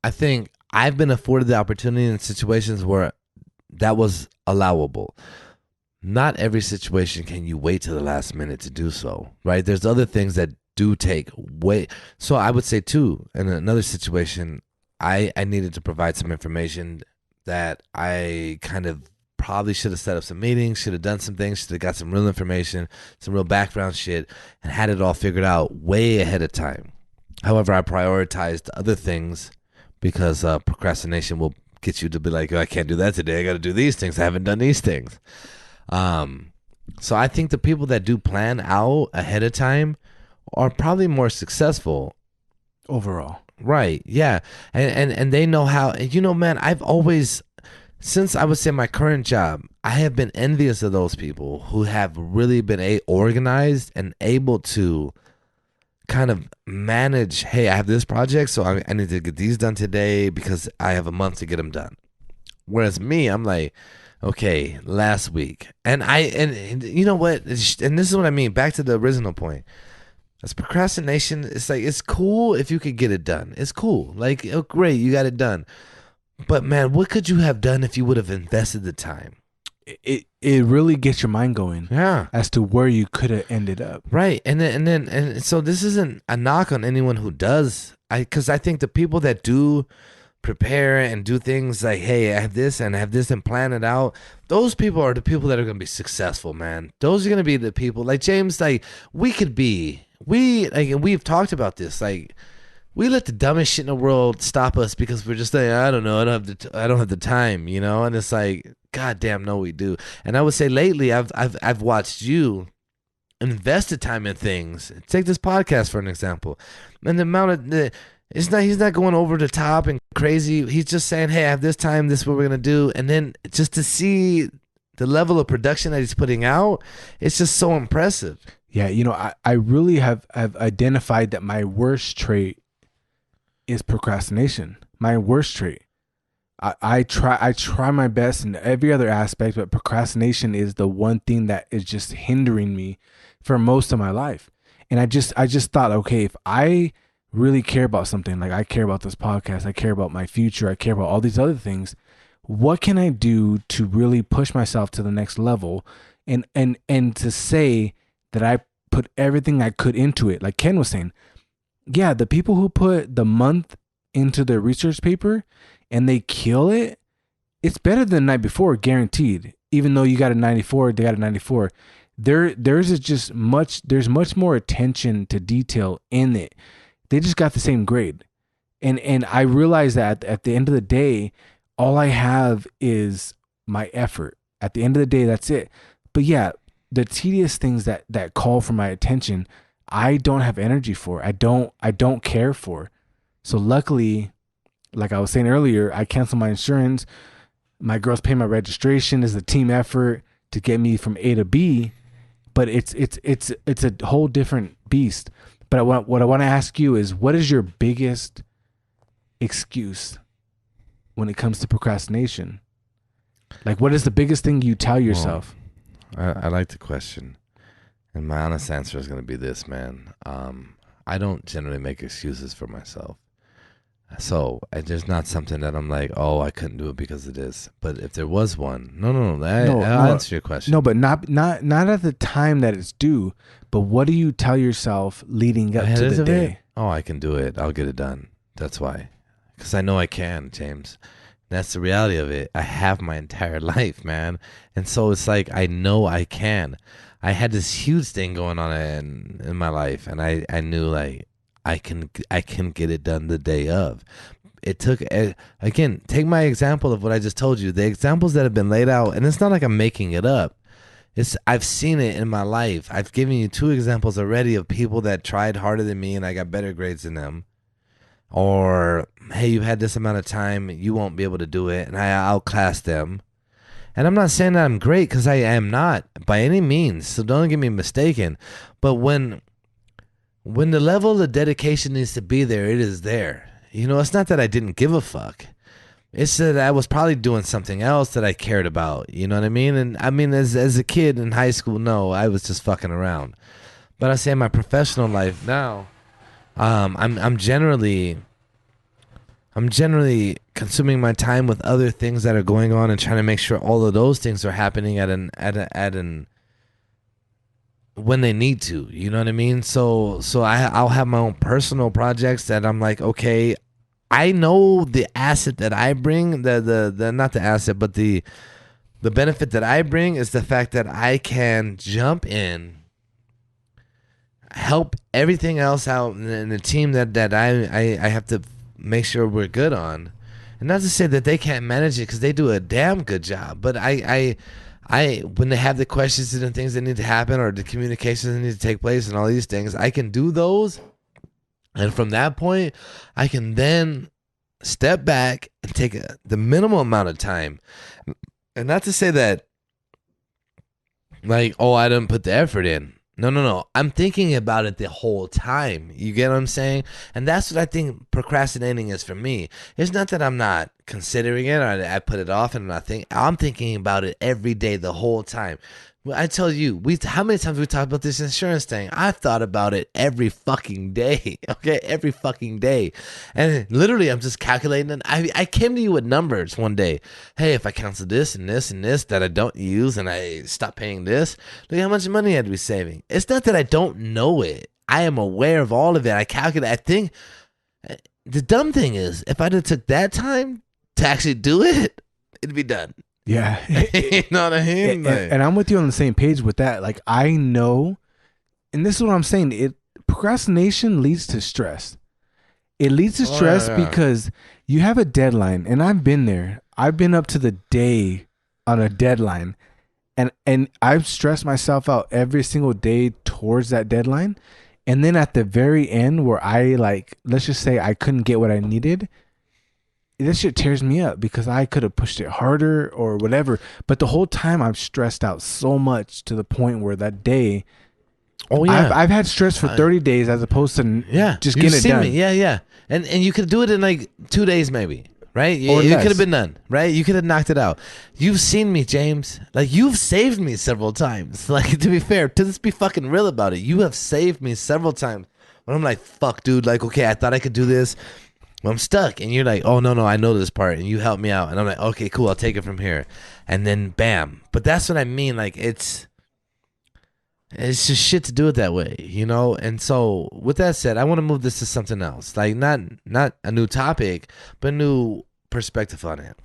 I think I've been afforded the opportunity in situations where that was allowable. Not every situation can you wait till the last minute to do so, right? There's other things that do take wait. So I would say too, in another situation, I needed to provide some information that I kind of probably should have set up some meetings, should have done some things, should have got some real information, some real background shit, and had it all figured out way ahead of time. However, I prioritized other things because procrastination will get you to be like, oh, I can't do that today. I got to do these things. I haven't done these things. So I think the people that do plan out ahead of time are probably more successful overall. Right. Yeah. And they know how, man, I've always, since I would say my current job, I have been envious of those people who have really been organized and able to kind of manage, hey, I have this project, so I need to get these done today because I have a month to get them done. Whereas me, I'm like, okay, last week. And you know what? And this is what I mean. Back to the original point. That's procrastination. It's like, it's cool if you could get it done. It's cool. Like, oh, great, you got it done. But man, what could you have done if you would have invested the time? It really gets your mind going. Yeah. As to where you could have ended up. Right. And so this isn't a knock on anyone who does. Because I think the people that do prepare and do things like, hey, I have this and plan it out, those people are the people that are going to be successful, man. Those are going to be the people like James, like we've talked about this, like we let the dumbest shit in the world stop us because we're just like, I don't know, I don't have the time, you know. And it's like, God damn, no, we do. And I would say lately, I've watched you invest the time in things. Take this podcast for an example, and the amount of the. He's not going over the top and crazy. He's just saying, hey, I have this time, this is what we're gonna do. And then just to see the level of production that he's putting out, it's just so impressive. Yeah, I really have identified that my worst trait is procrastination. My worst trait. I try my best in every other aspect, but procrastination is the one thing that is just hindering me for most of my life. And I just thought, okay, if I really care about something, like I care about this podcast, I care about my future, I care about all these other things, what can I do to really push myself to the next level, and to say that I put everything I could into it. Like Ken was saying, yeah, the people who put the month into their research paper and they kill it, it's better than the night before, guaranteed. Even though you got a 94, they got a 94. There's much more attention to detail in it. They just got the same grade. And I realized that at the end of the day, all I have is my effort. At the end of the day, that's it. But yeah, the tedious things that call for my attention, I don't have energy for. I don't care for. So luckily, like I was saying earlier, I canceled my insurance. My girls pay my registration. Is a team effort to get me from A to B, but it's a whole different beast. But what I want to ask you is, what is your biggest excuse when it comes to procrastination? Like, what is the biggest thing you tell yourself? Well, I like the question, and my honest answer is going to be this, man. I don't generally make excuses for myself. So there's not something that I'm like, oh, I couldn't do it because of this. But if there was one, no, I'll answer your question. No, but not at the time that it's due. But what do you tell yourself leading up to the day? Oh, I can do it. I'll get it done. That's why. Because I know I can, James. That's the reality of it. I have my entire life, man. And so it's like, I know I can. I had this huge thing going on in my life. And I knew, like, I can get it done the day of. It took, again, take my example of what I just told you. The examples that have been laid out, and it's not like I'm making it up. I've seen it in my life. I've given you 2 examples already of people that tried harder than me and I got better grades than them. Or, hey, you had this amount of time, you won't be able to do it, and I outclassed them. And I'm not saying that I'm great, because I am not by any means, so don't get me mistaken. But when the level of dedication needs to be there, it is there. You know, it's not that I didn't give a fuck. It's that I was probably doing something else that I cared about. You know what I mean? And I mean, as a kid in high school, no, I was just fucking around. But I say in my professional life now, I'm generally consuming my time with other things that are going on and trying to make sure all of those things are happening at an when they need to. You know what I mean? So I'll have my own personal projects that I'm like, okay, I know the asset that I bring, the not the asset, but the benefit that I bring is the fact that I can jump in, help everything else out in the team that I have to make sure we're good on. And not to say that they can't manage it, because they do a damn good job. But I when they have the questions and the things that need to happen, or the communications that need to take place and all these things, I can do those. And from that point, I can then step back and take the minimal amount of time. And not to say that, like, oh, I didn't put the effort in. No. I'm thinking about it the whole time. You get what I'm saying? And that's what I think procrastinating is for me. It's not that I'm not considering it, or I put it off and I'm thinking about it every day, the whole time. I tell you, how many times we talked about this insurance thing? I've thought about it every fucking day. Okay, every fucking day. And literally, I'm just calculating. And I came to you with numbers one day. Hey, if I cancel this and this and this that I don't use, and I stop paying this, look how much money I'd be saving. It's not that I don't know it. I am aware of all of it. I calculate. I think the dumb thing is, if I'd have took that time to actually do it, it'd be done. Yeah. You know what I mean? And I'm with you on the same page with that. Like, I know, and this is what I'm saying, procrastination leads to stress. It leads to Oh, stress yeah, yeah. because you have a deadline, and I've been there. I've been up to the day on a deadline, and I've stressed myself out every single day towards that deadline. And then at the very end, where I like, let's just say I couldn't get what I needed, this shit tears me up because I could have pushed it harder or whatever. But the whole time I'm stressed out so much to the point where that day Oh I've yeah. I've had stress for 30 days as opposed to Yeah, just you've getting it seen me. done Yeah, yeah, and you could do it in like 2 days, maybe. Right? or It could have less. been done. Right? You could have knocked it out. You've seen me, James. Like you've saved me several times. Like to be fair, to just be fucking real about it, you have saved me several times. When I'm like, fuck, dude. Like, okay, I thought I could do this. Well, I'm stuck, and you're like, oh no, I know this part, and you help me out, and I'm like, okay, cool, I'll take it from here, and then bam. But that's what I mean. Like it's just shit to do it that way, you know? And so with that said, I want to move this to something else. Like not a new topic, but a new perspective on it.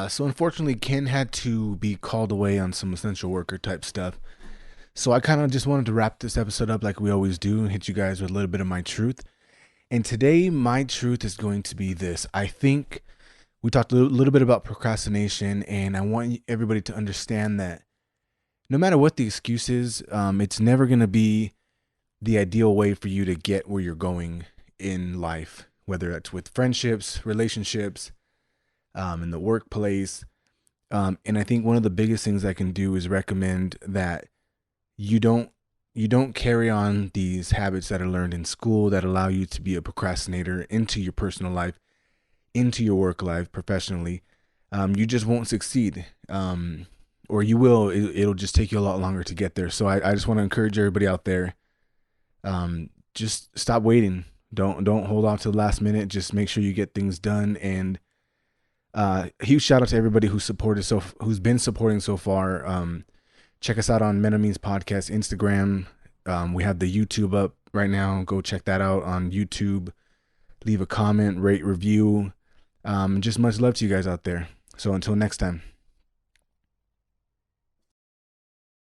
So unfortunately, Ken had to be called away on some essential worker type stuff. So I kind of just wanted to wrap this episode up like we always do and hit you guys with a little bit of my truth. And today, my truth is going to be this. I think we talked a little bit about procrastination, and I want everybody to understand that no matter what the excuse is, it's never going to be the ideal way for you to get where you're going in life, whether that's with friendships, relationships, in the workplace. And I think one of the biggest things I can do is recommend that you don't carry on these habits that are learned in school that allow you to be a procrastinator into your personal life, into your work life, professionally. You just won't succeed. Or you will. It'll just take you a lot longer to get there. So I just want to encourage everybody out there. Just stop waiting. Don't hold on to the last minute. Just make sure you get things done. And huge shout out to everybody who's been supporting so far. Check us out on Men of Means Podcast Instagram. We have the YouTube up right now. Go check that out on YouTube. Leave a comment, rate, review. Just much love to you guys out there. So until next time.